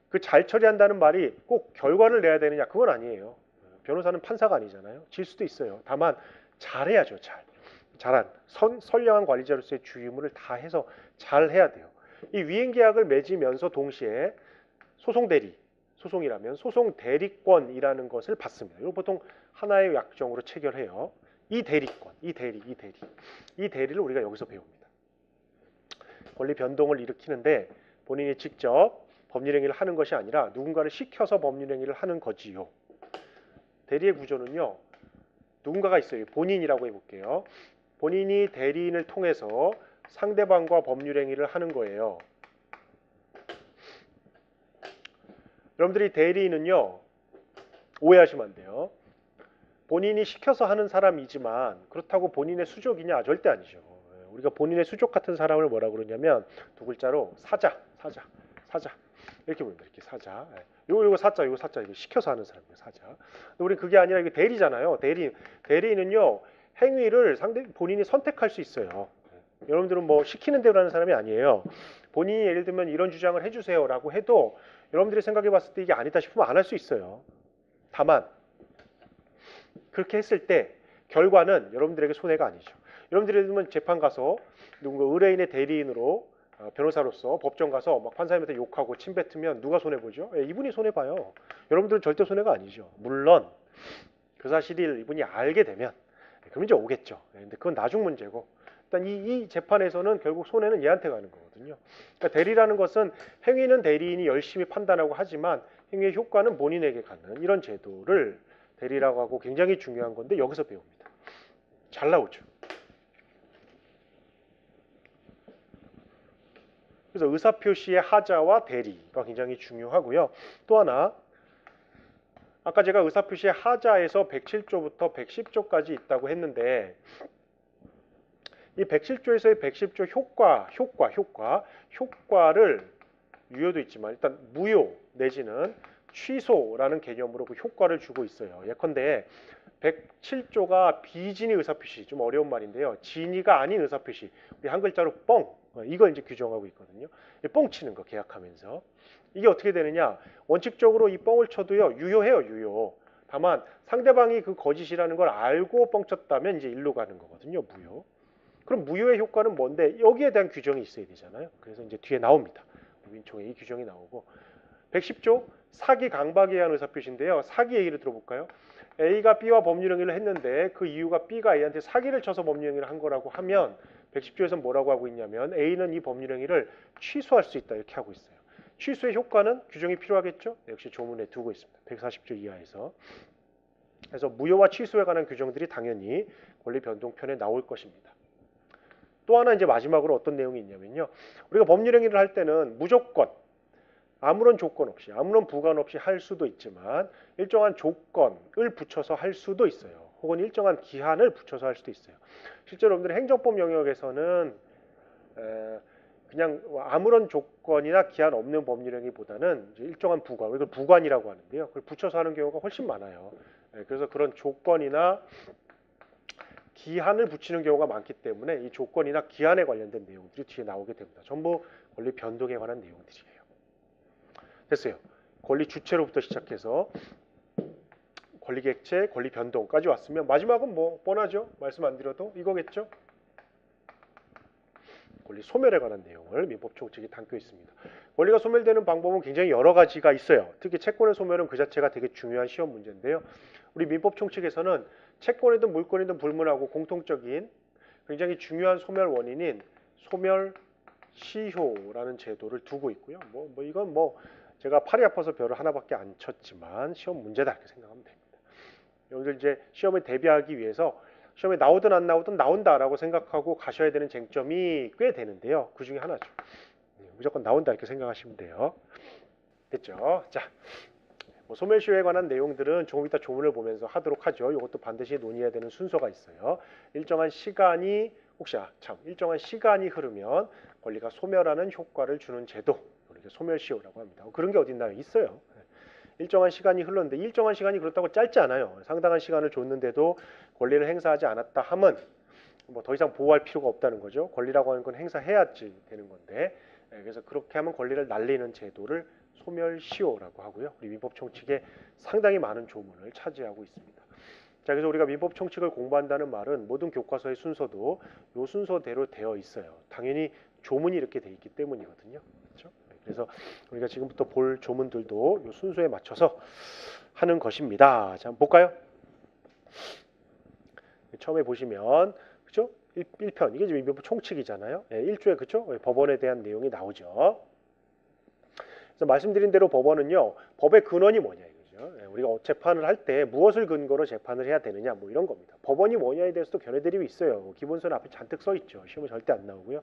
S1: 그 잘 처리한다는 말이 꼭 결과를 내야 되느냐? 그건 아니에요. 변호사는 판사가 아니잖아요. 질 수도 있어요. 다만 잘해야죠. 잘한 선량한 관리자로서의 주의 의무를 다 해서 잘 해야 돼요. 이 위임계약을 맺으면서 동시에 소송대리, 소송이라면 소송대리권이라는 것을 받습니다. 이거 보통 하나의 약정으로 체결해요. 이 대리권, 이 대리를 우리가 여기서 배웁니다. 권리 변동을 일으키는데 본인이 직접 법률행위를 하는 것이 아니라 누군가를 시켜서 법률행위를 하는 거지요. 대리의 구조는요. 누군가가 있어요. 본인이라고 해볼게요. 본인이 대리인을 통해서 상대방과 법률행위를 하는 거예요. 여러분들이 대리인은요. 오해하시면 안 돼요. 본인이 시켜서 하는 사람이지만 그렇다고 본인의 수족이냐? 절대 아니죠. 우리가 본인의 수족 같은 사람을 뭐라고 그러냐면 두 글자로 사자 이렇게 부릅니다. 이렇게 사자. 요거 사자 이거 시켜서 하는 사람이에요. 사자. 우리 그게 아니라 이게 대리잖아요. 대리인은요. 행위를 본인이 선택할 수 있어요. 여러분들은 뭐 시키는 대로 하는 사람이 아니에요. 본인이 예를 들면 이런 주장을 해주세요라고 해도 여러분들이 생각해 봤을 때 이게 아니다 싶으면 안 할 수 있어요. 다만 그렇게 했을 때 결과는 여러분들에게 손해가 아니죠. 여러분들이 예를 들면 재판 가서 누군가 의뢰인의 대리인으로 변호사로서 법정 가서 막 판사님한테 욕하고 침뱉으면 누가 손해보죠? 예, 이분이 손해봐요. 여러분들은 절대 손해가 아니죠. 물론 그 사실을 이분이 알게 되면 그럼 이제 오겠죠. 예, 근데 그건 나중 문제고 일단 이 재판에서는 결국 손해는 얘한테 가는 거거든요. 그러니까 대리라는 것은 행위는 대리인이 열심히 판단하고 하지만 행위의 효과는 본인에게 가는 이런 제도를 대리라고 하고 굉장히 중요한 건데 여기서 배웁니다. 잘 나오죠. 그래서 의사표시의 하자와 대리가 굉장히 중요하고요. 또 하나 아까 제가 의사표시의 하자에서 107조부터 110조까지 있다고 했는데 이 107조에서의 110조 효과를 유효도 있지만 일단 무효 내지는 취소라는 개념으로 그 효과를 주고 있어요. 예컨대 107조가 비진의 의사표시, 좀 어려운 말인데요. 진의가 아닌 의사표시, 우리 한 글자로 뻥, 이걸 이제 규정하고 있거든요. 뻥 치는 거 계약하면서. 이게 어떻게 되느냐? 원칙적으로 이 뻥을 쳐도요, 유효해요, 유효. 다만 상대방이 그 거짓이라는 걸 알고 뻥 쳤다면 이제 일로 가는 거거든요, 무효. 그럼 무효의 효과는 뭔데? 여기에 대한 규정이 있어야 되잖아요. 그래서 이제 뒤에 나옵니다. 민총에 이 규정이 나오고 110조 사기 강박에 의한 의사표시인데요. 사기 얘기를 들어볼까요? A가 B와 법률행위를 했는데 그 이유가 B가 A한테 사기를 쳐서 법률행위를 한 거라고 하면 110조에서 뭐라고 하고 있냐면 A는 이 법률행위를 취소할 수 있다 이렇게 하고 있어요. 취소의 효과는 규정이 필요하겠죠? 역시 조문에 두고 있습니다. 140조 이하에서. 그래서 무효와 취소에 관한 규정들이 당연히 권리변동편에 나올 것입니다. 또 하나 이제 마지막으로 어떤 내용이 있냐면요. 우리가 법률행위를 할 때는 무조건 아무런 조건 없이 아무런 부관 없이 할 수도 있지만 일정한 조건을 붙여서 할 수도 있어요. 혹은 일정한 기한을 붙여서 할 수도 있어요. 실제로 여러분들이 행정법 영역에서는 그냥 아무런 조건이나 기한 없는 법률행위보다는 일정한 부관, 이걸 부관이라고 하는데요. 그걸 붙여서 하는 경우가 훨씬 많아요. 그래서 그런 조건이나 기한을 붙이는 경우가 많기 때문에 이 조건이나 기한에 관련된 내용들이 뒤에 나오게 됩니다. 전부 권리 변동에 관한 내용들이에요. 됐어요. 권리 주체로부터 시작해서 권리 객체, 권리 변동까지 왔으면 마지막은 뭐 뻔하죠. 말씀 안 드려도 이거겠죠. 권리 소멸에 관한 내용을 민법 총칙이 담고 있습니다. 권리가 소멸되는 방법은 굉장히 여러 가지가 있어요. 특히 채권의 소멸은 그 자체가 되게 중요한 시험 문제인데요. 우리 민법 총칙에서는 채권이든 물권이든 불문하고 공통적인 굉장히 중요한 소멸 원인인 소멸 시효라는 제도를 두고 있고요. 이건 제가 팔이 아파서 별을 하나밖에 안 쳤지만 시험 문제다 이렇게 생각하면 됩니다. 여러분들 이제 시험에 대비하기 위해서 시험에 나오든 안 나오든 나온다라고 생각하고 가셔야 되는 쟁점이 꽤 되는데요. 그 중에 하나죠. 무조건 나온다 이렇게 생각하시면 돼요. 됐죠? 자, 소멸시효에 관한 내용들은 조금 이따 조문을 보면서 하도록 하죠. 이것도 반드시 논의해야 되는 순서가 있어요. 일정한 시간이 일정한 시간이 흐르면 권리가 소멸하는 효과를 주는 제도, 이렇게 소멸시효라고 합니다. 그런 게 어딨나요? 있어요. 일정한 시간이 흘렀는데 일정한 시간이 그렇다고 짧지 않아요. 상당한 시간을 줬는데도 권리를 행사하지 않았다 함은 더 이상 보호할 필요가 없다는 거죠. 권리라고 하는 건 행사해야지 되는 건데 그래서 그렇게 하면 권리를 날리는 제도를 소멸시효라고 하고요. 우리 민법 총칙에 상당히 많은 조문을 차지하고 있습니다. 자, 그래서 우리가 민법 총칙을 공부한다는 말은 모든 교과서의 순서도 이 순서대로 되어 있어요. 당연히 조문이 이렇게 돼 있기 때문이거든요. 그렇죠? 그래서 우리가 지금부터 볼 조문들도 이 순서에 맞춰서 하는 것입니다. 자, 한번 볼까요? 처음에 보시면 그죠? 1편 이게 지금 민법 총칙이잖아요. 1조에 그죠? 법원에 대한 내용이 나오죠. 그래서 말씀드린 대로 법원은요. 법의 근원이 뭐냐 이거죠. 우리가 재판을 할 때 무엇을 근거로 재판을 해야 되느냐 뭐 이런 겁니다. 법원이 뭐냐에 대해서도 견해드립이 있어요. 기본서는 앞에 잔뜩 써 있죠. 시험에 절대 안 나오고요.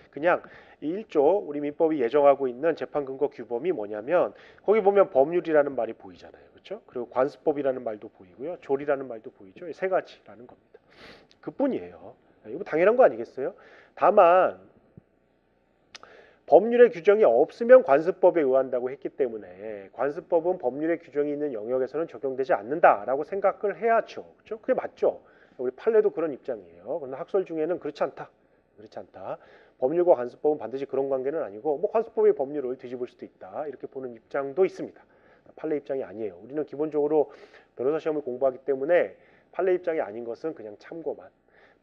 S1: 그냥 이 1조 우리 민법이 예정하고 있는 재판 근거 규범이 뭐냐면 거기 보면 법률이라는 말이 보이잖아요. 그렇죠? 그리고 관습법이라는 말도 보이고요. 조리라는 말도 보이죠. 이 세 가지라는 겁니다. 그뿐이에요. 이거 당연한 거 아니겠어요? 다만 법률의 규정이 없으면 관습법에 의한다고 했기 때문에 관습법은 법률의 규정이 있는 영역에서는 적용되지 않는다라고 생각을 해야죠. 그렇죠? 그게 맞죠? 우리 판례도 그런 입장이에요. 그런데 학설 중에는 그렇지 않다. 그렇지 않다. 법률과 관습법은 반드시 그런 관계는 아니고 뭐 관습법의 법률을 뒤집을 수도 있다. 이렇게 보는 입장도 있습니다. 판례 입장이 아니에요. 우리는 기본적으로 변호사 시험을 공부하기 때문에 판례 입장이 아닌 것은 그냥 참고만.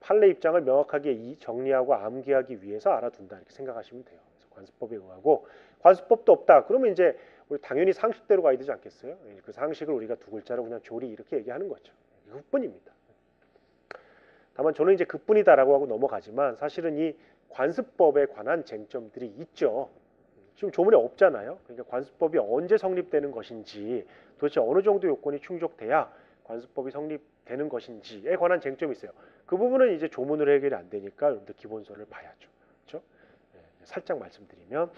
S1: 판례 입장을 명확하게 정리하고 암기하기 위해서 알아둔다 이렇게 생각하시면 돼요. 그래서 관습법에 의하고 관습법도 없다. 그러면 이제 우리 당연히 상식대로 가야 되지 않겠어요? 그 상식을 우리가 두 글자로 그냥 조리 이렇게 얘기하는 거죠. 그뿐입니다. 다만 저는 이제 그뿐이다라고 하고 넘어가지만 사실은 이 관습법에 관한 쟁점들이 있죠. 지금 조문에 없잖아요. 그러니까 관습법이 언제 성립되는 것인지 도대체 어느 정도 요건이 충족돼야 관습법이 성립되는 것인지에 관한 쟁점이 있어요. 그 부분은 이제 조문으로 해결이 안 되니까 여러분들 기본서를 봐야죠. 그렇죠? 네, 살짝 말씀드리면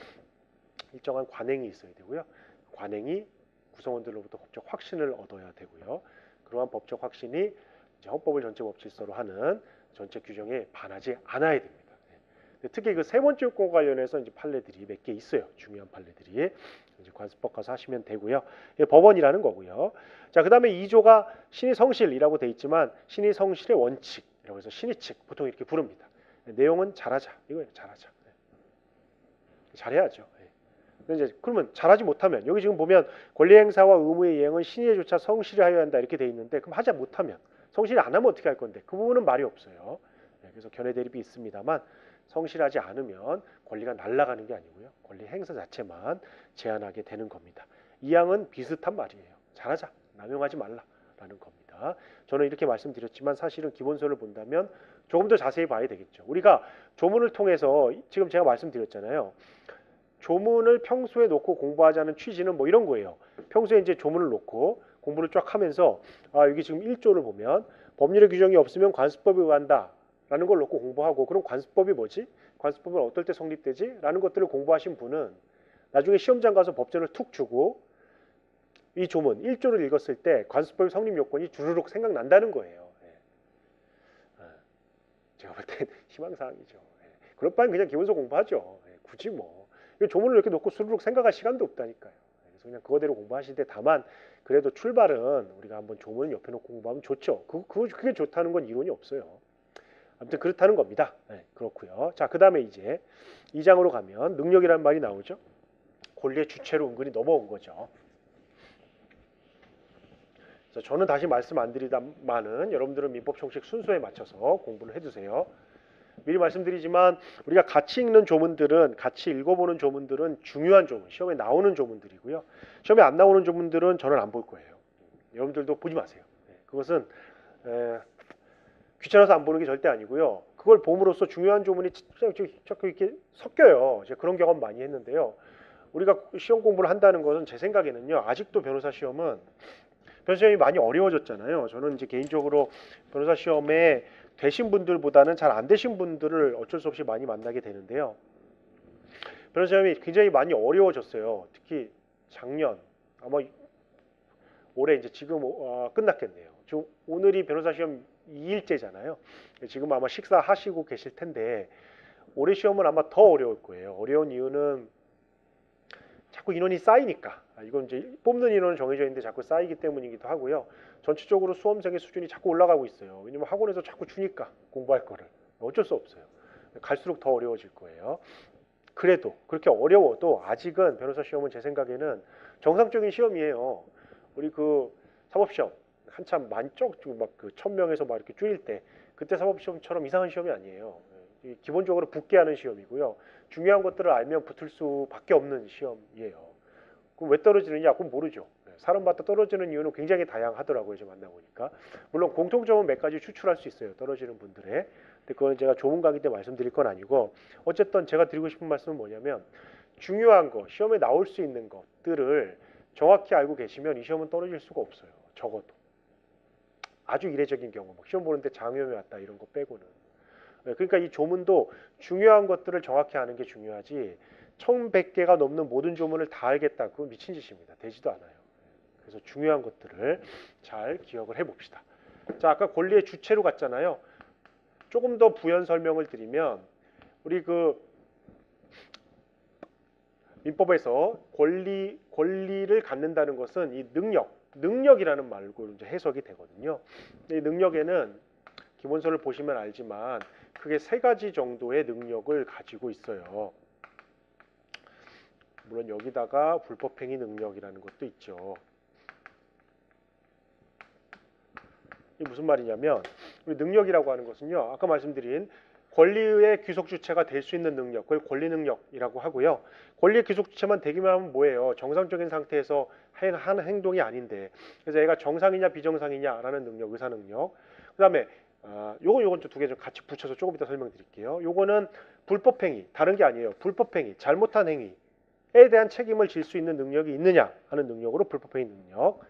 S1: 일정한 관행이 있어야 되고요. 관행이 구성원들로부터 법적 확신을 얻어야 되고요. 그러한 법적 확신이 이제 헌법을 전체 법질서로 하는 전체 규정에 반하지 않아야 됩니다. 특히 그 세 번째 요건과 관련해서 이제 판례들이 몇 개 있어요. 중요한 판례들이 이제 관습법 가서 하시면 되고요. 법원이라는 거고요. 자, 그다음에 2조가 신의 성실이라고 돼 있지만 신의 성실의 원칙이라고 해서 신의칙 보통 이렇게 부릅니다. 내용은 잘하자 이거예요. 잘하자. 잘해야죠. 이제 그러면 잘하지 못하면 여기 지금 보면 권리행사와 의무의 이행은 신의조차 성실히 하여야 한다 이렇게 돼 있는데 그럼 하지 못하면 성실히 안 하면 어떻게 할 건데 그 부분은 말이 없어요. 그래서 견해 대립이 있습니다만 성실하지 않으면 권리가 날아가는 게 아니고요. 권리 행사 자체만 제한하게 되는 겁니다. 이 양은 비슷한 말이에요. 잘하자, 남용하지 말라라는 겁니다. 저는 이렇게 말씀드렸지만 사실은 기본서를 본다면 조금 더 자세히 봐야 되겠죠. 우리가 조문을 통해서 지금 제가 말씀드렸잖아요. 조문을 평소에 놓고 공부하자는 취지는 뭐 이런 거예요. 평소에 이제 조문을 놓고 공부를 쫙 하면서 여기 지금 1조를 보면 법률의 규정이 없으면 관습법에 의한다. 라는 걸 놓고 공부하고 그럼 관습법이 뭐지? 관습법은 어떨 때 성립되지? 라는 것들을 공부하신 분은 나중에 시험장 가서 법전을 툭 주고 이 조문 1조를 읽었을 때 관습법의 성립 요건이 주르륵 생각난다는 거예요. 제가 볼 땐 희망사항이죠. 그럴 바엔 그냥 기본서 공부하죠. 굳이 뭐 조문을 이렇게 놓고 수르륵 생각할 시간도 없다니까요. 그래서 그냥 그거대로 공부하시되 다만 그래도 출발은 우리가 한번 조문을 옆에 놓고 공부하면 좋죠. 그게 좋다는 건 이론이 없어요. 아무튼 그렇다는 겁니다. 그렇고요. 자, 그 다음에 이제 2장으로 가면 능력이라는 말이 나오죠. 권리의 주체로 은근히 넘어온 거죠. 그래서 저는 다시 말씀 안 드리다만은 여러분들은 민법 총칙 순서에 맞춰서 공부를 해두세요. 미리 말씀드리지만 우리가 같이 읽는 조문들은 같이 읽어보는 조문들은 중요한 조문, 시험에 나오는 조문들이고요. 시험에 안 나오는 조문들은 저는 안 볼 거예요. 여러분들도 보지 마세요. 그것은 귀찮아서 안 보는 게 절대 아니고요. 그걸 봄으로써 중요한 조문이 자꾸 이렇게 섞여요. 제가 그런 경험 많이 했는데요. 우리가 시험 공부를 한다는 것은 제 생각에는요. 아직도 변호사 시험이 많이 어려워졌잖아요. 저는 이제 개인적으로 변호사 시험에 되신 분들보다는 잘 안 되신 분들을 어쩔 수 없이 많이 만나게 되는데요. 변호사 시험이 굉장히 많이 어려워졌어요. 특히 작년 아마 올해 이제 지금 끝났겠네요. 지금 오늘이 변호사 시험 2일째잖아요. 지금 아마 식사하시고 계실 텐데 올해 시험은 아마 더 어려울 거예요. 어려운 이유는 자꾸 인원이 쌓이니까. 이건 이제 뽑는 인원은 정해져 있는데 자꾸 쌓이기 때문이기도 하고요. 전체적으로 수험생의 수준이 자꾸 올라가고 있어요. 왜냐면 학원에서 자꾸 주니까 공부할 거를. 어쩔 수 없어요. 갈수록 더 어려워질 거예요. 그래도 그렇게 어려워도 아직은 변호사 시험은 제 생각에는 정상적인 시험이에요. 우리 그 사법시험 한참 만쪽 막그 1000명에서 막 이렇게 줄일 때 그때 사법시험처럼 이상한 시험이 아니에요. 기본적으로 붙게 하는 시험이고요. 중요한 것들을 알면 붙을 수밖에 없는 시험이에요. 그럼 왜 떨어지느냐? 그건 모르죠. 사람마다 떨어지는 이유는 굉장히 다양하더라고요. 제가 만나보니까. 물론 공통점은 몇 가지 추출할 수 있어요. 떨어지는 분들의. 근데 그건 제가 조문 강의 때 말씀드릴 건 아니고 어쨌든 제가 드리고 싶은 말씀은 뭐냐면 중요한 거, 시험에 나올 수 있는 것들을 정확히 알고 계시면 이 시험은 떨어질 수가 없어요. 적어도. 아주 이례적인 경우, 막 시험 보는데 장염이 왔다 이런 거 빼고는. 그러니까 이 조문도 중요한 것들을 정확히 아는 게 중요하지 1100개가 넘는 모든 조문을 다 알겠다. 그건 미친 짓입니다. 되지도 않아요. 그래서 중요한 것들을 잘 기억을 해봅시다. 자, 아까 권리의 주체로 갔잖아요. 조금 더 부연 설명을 드리면 우리 그 민법에서 권리를 갖는다는 것은 이 능력이라는 말로 이제 해석이 되거든요. 이 능력에는 기본서를 보시면 알지만 크게 세 가지 정도의 능력을 가지고 있어요. 물론 여기다가 불법행위 능력이라는 것도 있죠. 이게 무슨 말이냐면 우리 능력이라고 하는 것은요. 아까 말씀드린 권리의 귀속 주체가 될 수 있는 능력, 그걸 권리 능력이라고 하고요. 권리의 귀속 주체만 되기만 하면 뭐예요? 정상적인 상태에서 하는 행동이 아닌데. 그래서 얘가 정상이냐 비정상이냐라는 능력, 의사 능력. 그다음에 요건 두 개 좀 같이 붙여서 조금 이따 설명드릴게요. 요거는 불법행위, 다른 게 아니에요. 불법행위, 잘못한 행위에 대한 책임을 질 수 있는 능력이 있느냐 하는 능력으로 불법행위 능력.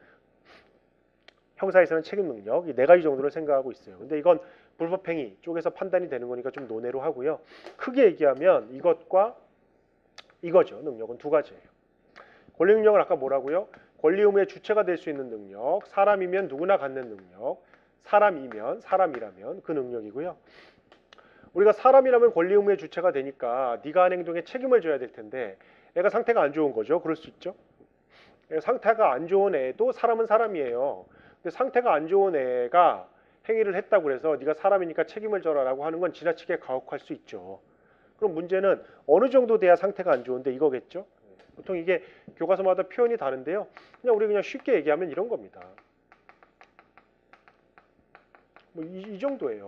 S1: 형사에서는 책임 능력, 이 네 가지 정도를 생각하고 있어요. 근데 이건 불법행위 쪽에서 판단이 되는 거니까 좀 논외로 하고요. 크게 얘기하면 이것과 이거죠. 능력은 두 가지예요. 권리 능력은 아까 뭐라고요? 권리 의무의 주체가 될 수 있는 능력, 사람이면 누구나 갖는 능력, 사람이라면 그 능력이고요. 우리가 사람이라면 권리 의무의 주체가 되니까 네가 한 행동에 책임을 져야 될 텐데 애가 상태가 안 좋은 거죠. 그럴 수 있죠. 상태가 안 좋은 애도 사람은 사람이에요. 근데 상태가 안 좋은 애가 행위를 했다고 해서 네가 사람이니까 책임을 져라라고 하는 건 지나치게 가혹할 수 있죠. 그럼 문제는 어느 정도 돼야 상태가 안 좋은데 이거겠죠. 보통 이게 교과서마다 표현이 다른데요. 그냥 쉽게 얘기하면 이런 겁니다. 뭐 이 정도예요.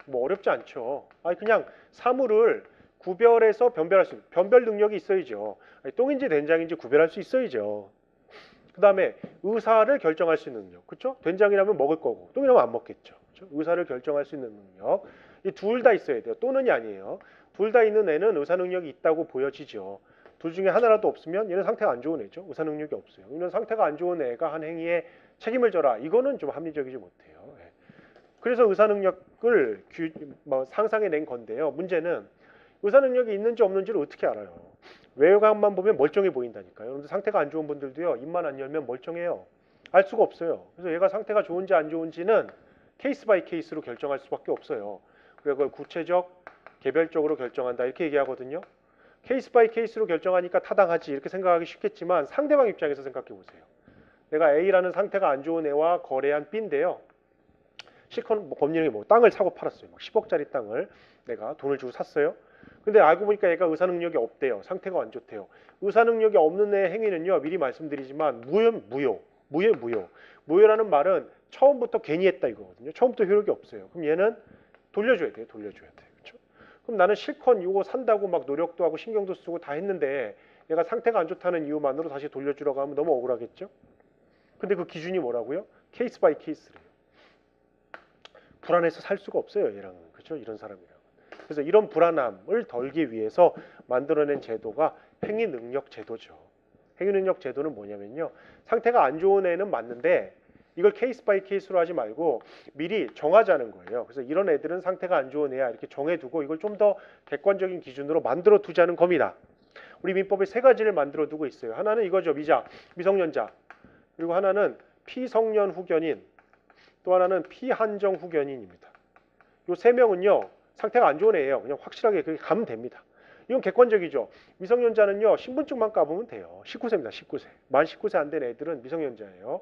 S1: 뭐 어렵지 않죠. 아니 그냥 사물을 구별해서 변별할 수 있는 변별 능력이 있어야죠. 아니, 똥인지 된장인지 구별할 수 있어야죠. 그 다음에 의사를 결정할 수 있는 능력. 그렇죠? 된장이라면 먹을 거고 똥이라면 안 먹겠죠. 그렇죠? 의사를 결정할 수 있는 능력. 이 둘 다 있어야 돼요. 또는이 아니에요. 둘 다 있는 애는 의사 능력이 있다고 보여지죠. 둘 중에 하나라도 없으면 얘는 상태가 안 좋은 애죠. 의사 능력이 없어요. 이런 상태가 안 좋은 애가 한 행위에 책임을 져라. 이거는 좀 합리적이지 못해요. 예. 그래서 의사 능력을 상상해 낸 건데요. 문제는 의사 능력이 있는지 없는지를 어떻게 알아요? 외곽만 보면 멀쩡해 보인다니까요. 그런데 상태가 안 좋은 분들도요. 입만 안 열면 멀쩡해요. 알 수가 없어요. 그래서 얘가 상태가 좋은지 안 좋은지는 케이스 바이 케이스로 결정할 수밖에 없어요. 그래서 그걸 구체적, 개별적으로 결정한다 이렇게 얘기하거든요. 케이스 바이 케이스로 결정하니까 타당하지 이렇게 생각하기 쉽겠지만 상대방 입장에서 생각해 보세요. 내가 A라는 상태가 안 좋은 애와 거래한 B인데요. 실컷 법률이 땅을 사고 팔았어요. 10억짜리 땅을 내가 돈을 주고 샀어요. 근데 알고 보니까 얘가 의사 능력이 없대요. 상태가 안 좋대요. 의사 능력이 없는 애의 행위는요. 미리 말씀드리지만 무효라는 말은 처음부터 괜히 했다 이거거든요. 처음부터 효력이 없어요. 그럼 얘는 돌려줘야 돼요. 그렇죠? 그럼 나는 실컷 이거 산다고 막 노력도 하고 신경도 쓰고 다 했는데 얘가 상태가 안 좋다는 이유만으로 다시 돌려주라고 하면 너무 억울하겠죠? 근데 그 기준이 뭐라고요? 케이스 바이 케이스래요. 불안해서 살 수가 없어요. 얘랑은. 그렇죠? 이런 사람이랑. 그래서 이런 불안함을 덜기 위해서 만들어낸 제도가 행위능력 제도죠. 행위능력 제도는 뭐냐면요. 상태가 안 좋은 애는 맞는데 이걸 케이스 바이 케이스로 하지 말고 미리 정하자는 거예요. 그래서 이런 애들은 상태가 안 좋은 애야 이렇게 정해두고 이걸 좀 더 객관적인 기준으로 만들어 두자는 겁니다. 우리 민법에 세 가지를 만들어 두고 있어요. 하나는 이거죠. 미성년자. 그리고 하나는 피성년 후견인. 또 하나는 피한정 후견인입니다. 이 세 명은요. 상태가 안 좋은 애예요. 그냥 확실하게 그렇게 가면 됩니다. 이건 객관적이죠. 미성년자는요. 신분증만 까보면 돼요. 19세입니다. 19세. 만 19세 안 된 애들은 미성년자예요.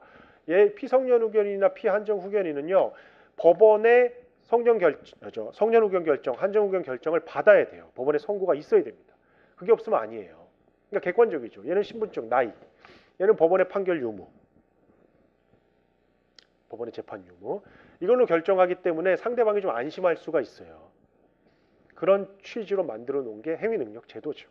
S1: 얘 피성년 후견인이나 피한정 후견인은요. 법원의 성년 후견 결정, 한정 후견 결정을 받아야 돼요. 법원의 선고가 있어야 됩니다. 그게 없으면 아니에요. 그러니까 객관적이죠. 얘는 신분증, 나이. 얘는 법원의 판결 유무. 법원의 재판 유무. 이걸로 결정하기 때문에 상대방이 좀 안심할 수가 있어요. 그런 취지로 만들어 놓은 게 행위능력 제도죠.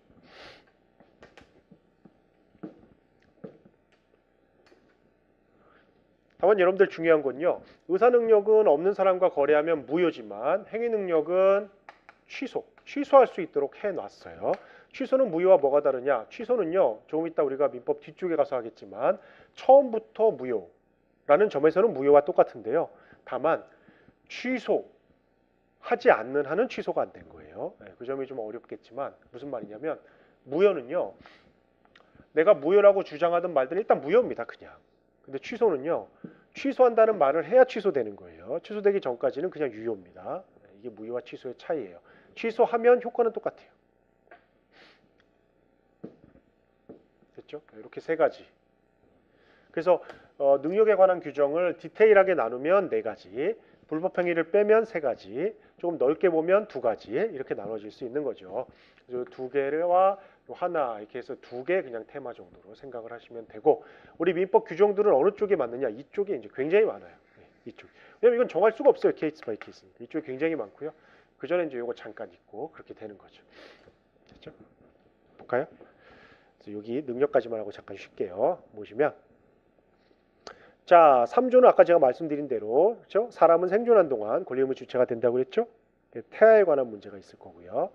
S1: 다만 여러분들 중요한 건요. 의사능력은 없는 사람과 거래하면 무효지만 행위능력은 취소할 수 있도록 해놨어요. 취소는 무효와 뭐가 다르냐? 취소는요. 조금 이따 우리가 민법 뒤쪽에 가서 하겠지만 처음부터 무효라는 점에서는 무효와 똑같은데요. 다만 취소하지 않는 한은 취소가 안 된 거예요. 그 점이 좀 어렵겠지만 무슨 말이냐면 무효는요. 내가 무효라고 주장하던 말들은 일단 무효입니다. 그냥. 근데 취소는요. 취소한다는 말을 해야 취소되는 거예요. 취소되기 전까지는 그냥 유효입니다. 이게 무효와 취소의 차이예요. 취소하면 효과는 똑같아요. 됐죠? 이렇게 세 가지. 그래서 능력에 관한 규정을 디테일하게 나누면 네 가지. 불법 행위를 빼면 3가지, 조금 넓게 보면 2가지 이렇게 나눠질 수 있는 거죠. 그래서 2개와 하나 이렇게 해서 2개 그냥 테마 정도로 생각을 하시면 되고, 우리 민법 규정들은 어느 쪽에 맞느냐? 이쪽에 이제 굉장히 많아요. 이쪽. 왜냐면 이건 정할 수가 없어요. 케이스 바이 케이스. 이쪽에 굉장히 많고요. 그 전에 이제 요거 잠깐 있고 그렇게 되는 거죠. 됐죠? 볼까요? 그래서 여기 능력까지만 하고 잠깐 쉴게요. 보시면 자, 3조는 아까 제가 말씀드린 대로 그렇죠? 사람은 생존한 동안 권리 의무 주체가 된다고 그랬죠? 태아에 관한 문제가 있을 거고요.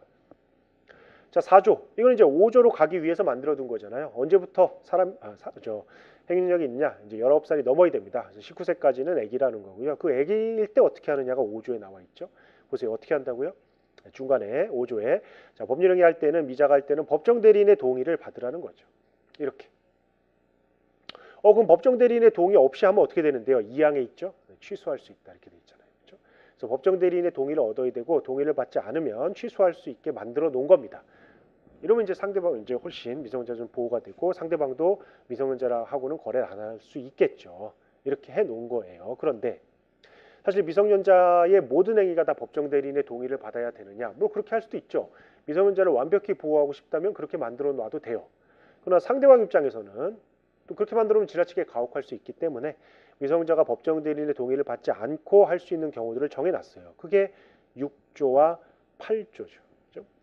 S1: 자, 4조. 이건 이제 5조로 가기 위해서 만들어 둔 거잖아요. 언제부터 행위능력이 있느냐? 이제 19살이 넘어야 됩니다. 그래서 19세까지는 아기라는 거고요. 그 아기일 때 어떻게 하느냐가 5조에 나와 있죠. 보세요. 어떻게 한다고요? 중간에 5조에 자, 법률행위 할 때는 미자가 할 때는 법정 대리인의 동의를 받으라는 거죠. 이렇게. 그럼 법정 대리인의 동의 없이 하면 어떻게 되는데요? 2항에 있죠. 취소할 수 있다 이렇게 돼 있잖아요. 그렇죠? 그래서 법정 대리인의 동의를 얻어야 되고 동의를 받지 않으면 취소할 수 있게 만들어 놓은 겁니다. 이러면 이제 상대방은 이제 훨씬 미성년자 좀 보호가 되고 상대방도 미성년자하고는 거래를 안 할 수 있겠죠. 이렇게 해 놓은 거예요. 그런데 사실 미성년자의 모든 행위가 다 법정 대리인의 동의를 받아야 되느냐? 뭐 그렇게 할 수도 있죠. 미성년자를 완벽히 보호하고 싶다면 그렇게 만들어 놔도 돼요. 그러나 상대방 입장에서는 또 그렇게 만들면 지나치게 가혹할 수 있기 때문에 미성년자가 법정 대리인의 동의를 받지 않고 할 수 있는 경우들을 정해놨어요. 그게 6조와 8조죠.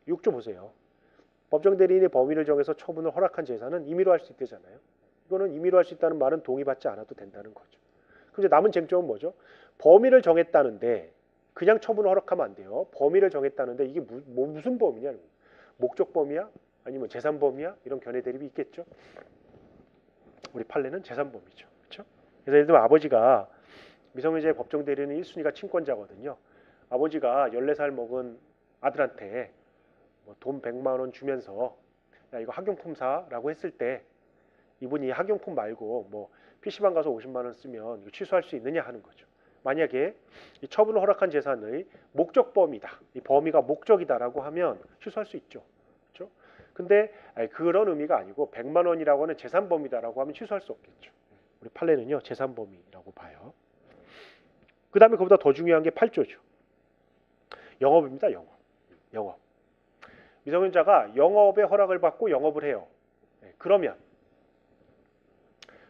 S1: 6조 보세요. 법정 대리인의 범위를 정해서 처분을 허락한 재산은 임의로 할 수 있대잖아요. 이거는 임의로 할 수 있다는 말은 동의받지 않아도 된다는 거죠. 그럼 이제 남은 쟁점은 뭐죠? 범위를 정했다는데 그냥 처분을 허락하면 안 돼요. 범위를 정했다는데 이게 무슨 범위냐? 목적 범위야? 아니면 재산 범위야? 이런 견해 대립이 있겠죠. 우리 판례는 재산 범위죠. 그렇죠? 그래서 예를 들면 아버지가 미성년자의 법정 대리인은 1순위가 친권자거든요. 아버지가 14살 먹은 아들한테 돈 100만 원 주면서 야 이거 학용품 사라고 했을 때 이분이 학용품 말고 뭐 PC방 가서 50만 원 쓰면 이거 취소할 수 있느냐 하는 거죠. 만약에 이 처분을 허락한 재산의 목적 범위다. 이 범위가 목적이다라고 하면 취소할 수 있죠. 그렇죠? 근데 그런 의미가 아니고 100만 원이라고 하는 재산 범위다라고 하면 취소할 수 없겠죠. 우리 판례는요. 재산 범위라고 봐요. 그 다음에 그보다 더 중요한 게 8조죠. 영업입니다. 영업. 미성년자가 영업의 허락을 받고 영업을 해요. 그러면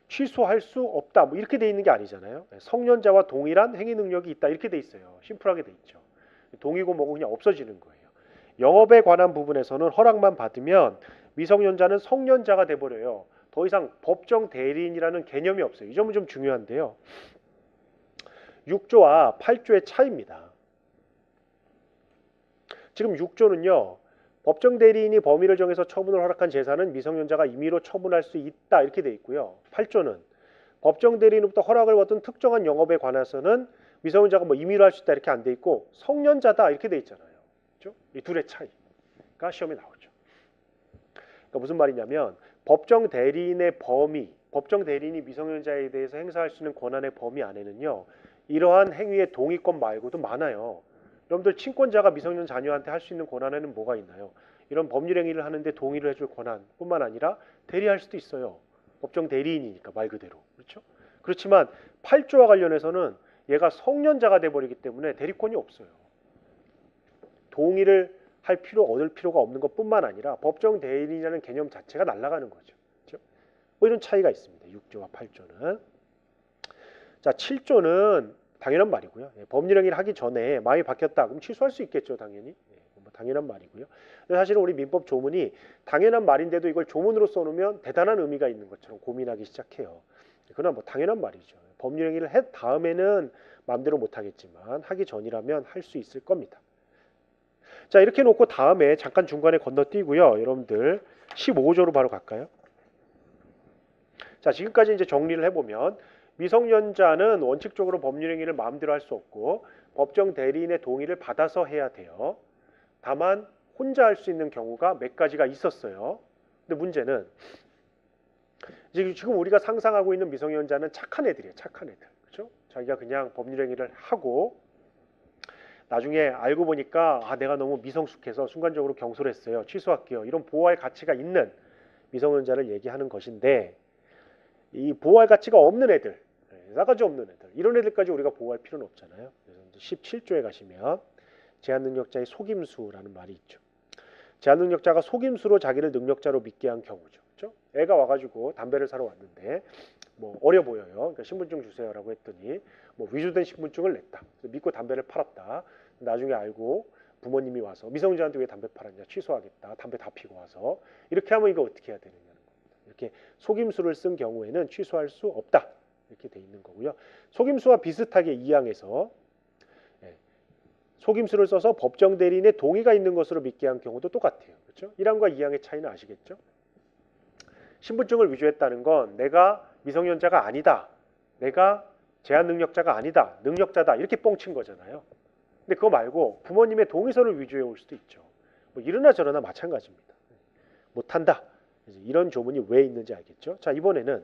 S1: 취소할 수 없다. 뭐 이렇게 돼 있는 게 아니잖아요. 성년자와 동일한 행위 능력이 있다. 이렇게 돼 있어요. 심플하게 돼 있죠. 동의고 뭐고 그냥 없어지는 거예요. 영업에 관한 부분에서는 허락만 받으면 미성년자는 성년자가 돼버려요. 더 이상 법정 대리인이라는 개념이 없어요. 이 점은 좀 중요한데요. 6조와 8조의 차이입니다. 지금 6조는요. 법정 대리인이 범위를 정해서 처분을 허락한 재산은 미성년자가 임의로 처분할 수 있다 이렇게 돼 있고요. 8조는 법정 대리인으로부터 허락을 받은 특정한 영업에 관해서는 미성년자가 뭐 임의로 할 수 있다 이렇게 안 돼 있고 성년자다 이렇게 돼 있잖아요. 그렇죠? 이 둘의 차이가 시험에 나오죠. 그러니까 무슨 말이냐면 법정 대리인의 범위, 법정 대리인이 미성년자에 대해서 행사할 수 있는 권한의 범위 안에는요. 이러한 행위의 동의권 말고도 많아요. 여러분들 친권자가 미성년 자녀한테 할 수 있는 권한에는 뭐가 있나요? 이런 법률 행위를 하는데 동의를 해줄 권한뿐만 아니라 대리할 수도 있어요. 법정 대리인이니까 말 그대로. 그렇죠? 그렇지만 8조와 관련해서는 얘가 성년자가 돼버리기 때문에 대리권이 없어요. 동의를 얻을 필요가 없는 것뿐만 아니라 법정 대리인이라는 개념 자체가 날아가는 거죠. 그렇죠? 뭐 이런 차이가 있습니다. 6조와 8조는. 자, 7조는 당연한 말이고요. 법률 행위를 하기 전에 마음이 바뀌었다. 그럼 취소할 수 있겠죠, 당연히. 뭐 당연한 말이고요. 근데 사실은 우리 민법 조문이 당연한 말인데도 이걸 조문으로 써놓으면 대단한 의미가 있는 것처럼 고민하기 시작해요. 그러나 뭐 당연한 말이죠. 법률 행위를 한 다음에는 마음대로 못하겠지만 하기 전이라면 할 수 있을 겁니다. 자, 이렇게 놓고 다음에 잠깐 중간에 건너뛰고요. 여러분들 15조로 바로 갈까요? 자, 지금까지 이제 정리를 해보면 미성년자는 원칙적으로 법률 행위를 마음대로 할 수 없고 법정 대리인의 동의를 받아서 해야 돼요. 다만 혼자 할 수 있는 경우가 몇 가지가 있었어요. 근데 문제는 지금 우리가 상상하고 있는 미성년자는 착한 애들이에요. 착한 애들. 그렇죠? 자기가 그냥 법률 행위를 하고 나중에 알고 보니까 내가 너무 미성숙해서 순간적으로 경솔했어요. 취소할게요. 이런 보호할 가치가 있는 미성년자를 얘기하는 것인데 이 보호할 가치가 없는 애들, 싸가지 없는 애들, 이런 애들까지 우리가 보호할 필요는 없잖아요. 그래서 17조에 가시면 제한능력자의 속임수라는 말이 있죠. 제한능력자가 속임수로 자기를 능력자로 믿게 한 경우죠. 그렇죠? 애가 와가지고 담배를 사러 왔는데 뭐 어려 보여요. 그러니까 신분증 주세요라고 했더니 뭐 위조된 신분증을 냈다. 믿고 담배를 팔았다. 나중에 알고 부모님이 와서 미성년자한테 왜 담배 팔았냐, 취소하겠다. 담배 다 피고 와서 이렇게 하면 이거 어떻게 해야 되느냐는 겁니다. 이렇게 속임수를 쓴 경우에는 취소할 수 없다. 이렇게 돼 있는 거고요. 속임수와 비슷하게 2항에서 속임수를 써서 법정 대리인의 동의가 있는 것으로 믿게 한 경우도 똑같아요. 그렇죠? 1항과 2항의 차이는 아시겠죠? 신분증을 위조했다는 건 내가 미성년자가 아니다. 내가 제한 능력자가 아니다. 능력자다. 이렇게 뻥친 거잖아요. 근데 그거 말고 부모님의 동의서를 위조해 올 수도 있죠. 뭐 이러나 저러나 마찬가지입니다. 못한다. 이런 조문이 왜 있는지 알겠죠? 자, 이번에는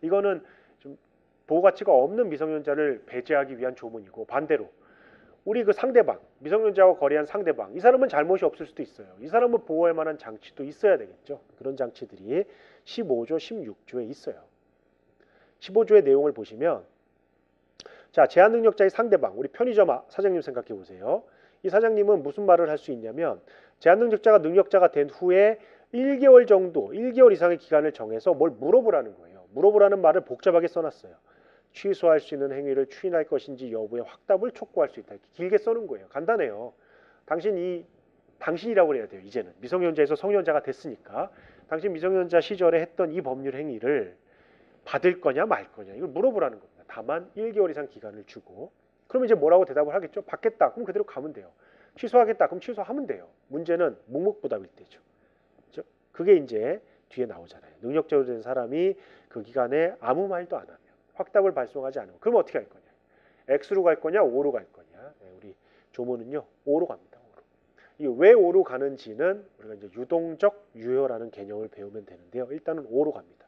S1: 이거는 좀 보호가치가 없는 미성년자를 배제하기 위한 조문이고, 반대로 우리 그 상대방, 미성년자와 거래한 상대방, 이 사람은 잘못이 없을 수도 있어요. 이 사람을 보호할 만한 장치도 있어야 되겠죠. 그런 장치들이 15조, 16조에 있어요. 15조의 내용을 보시면, 자, 제한능력자의 상대방, 우리 편의점 사장님 생각해 보세요. 이 사장님은 무슨 말을 할 수 있냐면, 제한능력자가 능력자가 된 후에 1개월 정도, 1개월 이상의 기간을 정해서 뭘 물어보라는 거예요. 물어보라는 말을 복잡하게 써놨어요. 취소할 수 있는 행위를 추인할 것인지 여부의 확답을 촉구할 수 있다. 이렇게 길게 써놓은 거예요. 간단해요. 당신이라고 그래야 돼요. 이제는 미성년자에서 성년자가 됐으니까 당신 미성년자 시절에 했던 이 법률 행위를 받을 거냐 말 거냐 이걸 물어보라는 겁니다. 다만 1개월 이상 기간을 주고, 그럼 이제 뭐라고 대답을 하겠죠? 받겠다. 그럼 그대로 가면 돼요. 취소하겠다. 그럼 취소하면 돼요. 문제는 묵묵부답일 때죠. 그렇죠? 그게 이제 뒤에 나오잖아요. 능력자로 된 사람이 그 기간에 아무 말도 안 하면, 확답을 발송하지 않으면, 그럼 어떻게 할 거냐? X로 갈 거냐, O로 갈 거냐? 우리 조문은요, O로 갑니다. O로. 이게 왜 O로 가는지는 우리가 이제 유동적 유효라는 개념을 배우면 되는데요. 일단은 O로 갑니다.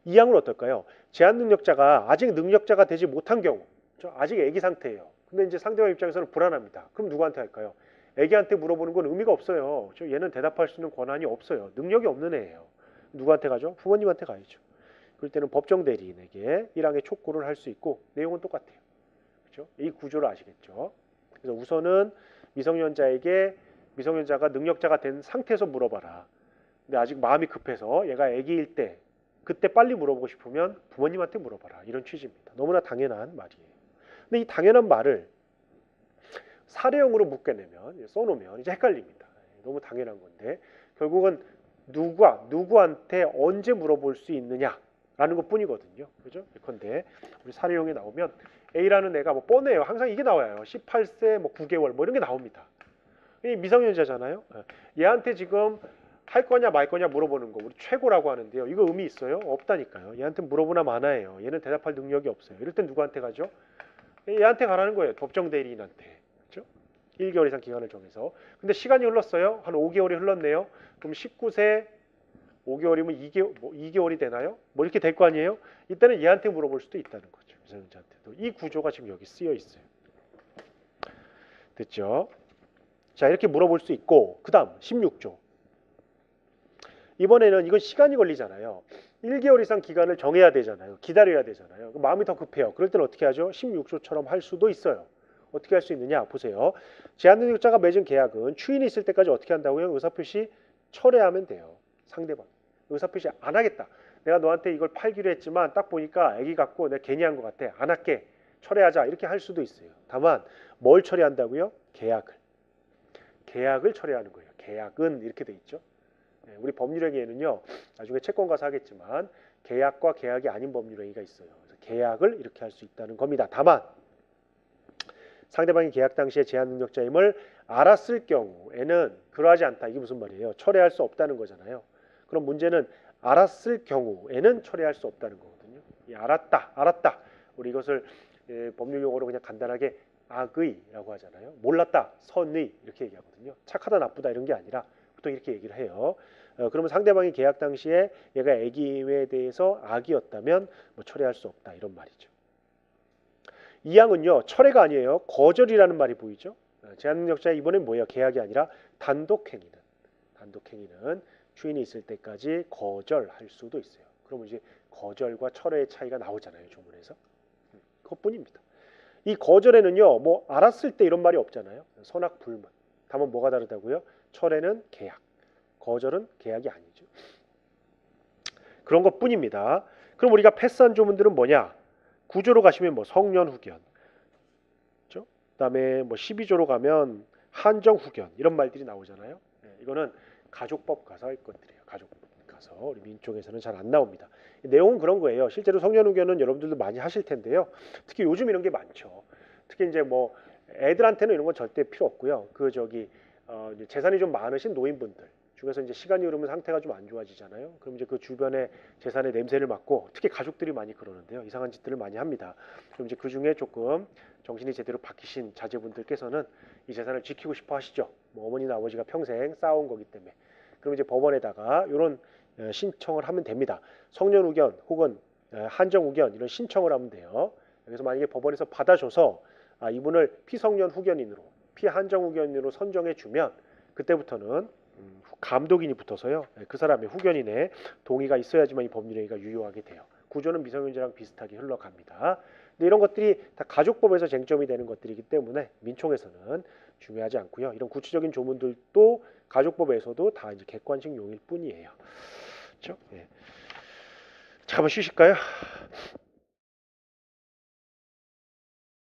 S1: 2항은 어떨까요? 제한 능력자가 아직 능력자가 되지 못한 경우, 아직 아기 상태예요. 근데 이제 상대방 입장에서는 불안합니다. 그럼 누구한테 할까요? 아기한테 물어보는 건 의미가 없어요. 얘는 대답할 수 있는 권한이 없어요. 능력이 없는 애예요. 누구한테 가죠? 부모님한테 가야죠. 그럴 때는 법정 대리인에게 1항의 촉구를 할 수 있고, 내용은 똑같아요. 그렇죠? 이 구조를 아시겠죠? 그래서 우선은 미성년자가 능력자가 된 상태에서 물어봐라. 근데 아직 마음이 급해서 얘가 아기일 때, 그때 빨리 물어보고 싶으면 부모님한테 물어봐라. 이런 취지입니다. 너무나 당연한 말이에요. 근데 이 당연한 말을 사례형으로 묶여내면, 써놓으면 이제 헷갈립니다. 너무 당연한 건데 결국은 누구한테 언제 물어볼 수 있느냐라는 것 뿐이거든요. 그죠? 예컨대 우리 사례형에 나오면 A라는 애가 뭐 뻔해요. 항상 이게 나와요. 18세, 뭐 9개월, 뭐 이런 게 나옵니다. 이 미성년자잖아요. 얘한테 지금 할 거냐 말 거냐 물어보는 거 우리 최고라고 하는데요. 이거 의미 있어요? 없다니까요. 얘한테 물어보나 마나예요. 얘는 대답할 능력이 없어요. 이럴 땐 누구한테 가죠? 얘한테 가라는 거예요. 법정 대리인한테. 그렇죠? 1개월 이상 기간을 정해서. 근데 시간이 흘렀어요. 한 5개월이 흘렀네요. 그럼 19세 5개월이면 2개월이 되나요? 뭐 이렇게 될 거 아니에요? 이때는 얘한테 물어볼 수도 있다는 거죠. 미성년자한테도. 이 구조가 지금 여기 쓰여 있어요. 됐죠? 자, 이렇게 물어볼 수 있고, 그 다음 16조. 이번에는 이건 시간이 걸리잖아요. 1개월 이상 기간을 정해야 되잖아요. 기다려야 되잖아요. 마음이 더 급해요. 그럴 때는 어떻게 하죠? 16조처럼 할 수도 있어요. 어떻게 할 수 있느냐? 보세요. 제한능력자가 맺은 계약은 추인이 있을 때까지 어떻게 한다고요? 의사표시 철회하면 돼요. 상대방. 의사표시 안 하겠다. 내가 너한테 이걸 팔기로 했지만 딱 보니까 애기 같고 내가 괜히 한 것 같아. 안 할게. 철회하자. 이렇게 할 수도 있어요. 다만 뭘 철회한다고요? 계약을 철회하는 거예요. 계약은 이렇게 돼 있죠. 우리 법률행위에는요. 나중에 채권 가서 하겠지만 계약과 계약이 아닌 법률행위가 있어요. 그래서 계약을 이렇게 할 수 있다는 겁니다. 다만 상대방이 계약 당시에 제한능력자임을 알았을 경우에는 그러하지 않다. 이게 무슨 말이에요? 철회할 수 없다는 거잖아요. 그럼 문제는 알았을 경우에는 철회할 수 없다는 거거든요. 알았다. 우리 이것을 법률용어로 그냥 간단하게 악의라고 하잖아요. 몰랐다, 선의 이렇게 얘기하거든요. 착하다, 나쁘다 이런 게 아니라 보통 이렇게 얘기를 해요. 그러면 상대방이 계약 당시에 얘가 애기에 대해서 악이었다면 뭐 철회할 수 없다 이런 말이죠. 이 항은요 철회가 아니에요. 거절이라는 말이 보이죠. 제한능력자 이번엔 뭐예요? 계약이 아니라 단독행위는 추인이 있을 때까지 거절할 수도 있어요. 그러면 이제 거절과 철회의 차이가 나오잖아요. 조문에서. 그것뿐입니다. 이 거절에는요, 뭐 알았을 때 이런 말이 없잖아요. 선악불문. 다만 뭐가 다르다고요? 철회는 계약, 거절은 계약이 아니죠. 그런 것뿐입니다. 그럼 우리가 패스한 조문들은 뭐냐? 구조로 가시면 뭐 성년후견, 그렇죠? 그다음에 뭐 12조로 가면 한정후견 이런 말들이 나오잖아요. 이거는 가족법 가서 할 것들이에요. 가족법 가서 우리 민쪽에서는 잘 안 나옵니다. 내용은 그런 거예요. 실제로 성년후견은 여러분들도 많이 하실 텐데요. 특히 요즘 이런 게 많죠. 특히 이제 뭐 애들한테는 이런 건 절대 필요 없고요. 이제 재산이 좀 많으신 노인분들 중에서 이제 시간이 흐르면 상태가 좀 안 좋아지잖아요. 그럼 이제 그 주변에 재산의 냄새를 맡고 특히 가족들이 많이 그러는데요. 이상한 짓들을 많이 합니다. 그럼 이제 그 중에 조금 정신이 제대로 박히신 자제분들께서는 이 재산을 지키고 싶어 하시죠. 뭐 어머니나 아버지가 평생 쌓아온 거기 때문에. 그럼 이제 법원에다가 이런 신청을 하면 됩니다. 성년후견 혹은 한정후견 이런 신청을 하면 돼요. 그래서 만약에 법원에서 받아줘서 이분을 피성년 후견인으로 피한정 후견인으로 선정해 주면 그때부터는 감독인이 붙어서요. 그 사람의 후견인의 동의가 있어야지만 이 법률행위가 유효하게 돼요. 구조는 미성년자랑 비슷하게 흘러갑니다. 근데 이런 것들이 다 가족법에서 쟁점이 되는 것들이기 때문에 민총에서는 중요하지 않고요. 이런 구체적인 조문들도 가족법에서도 다 이제 객관식 용일 뿐이에요. 그렇죠? 자, 한번 쉬실까요?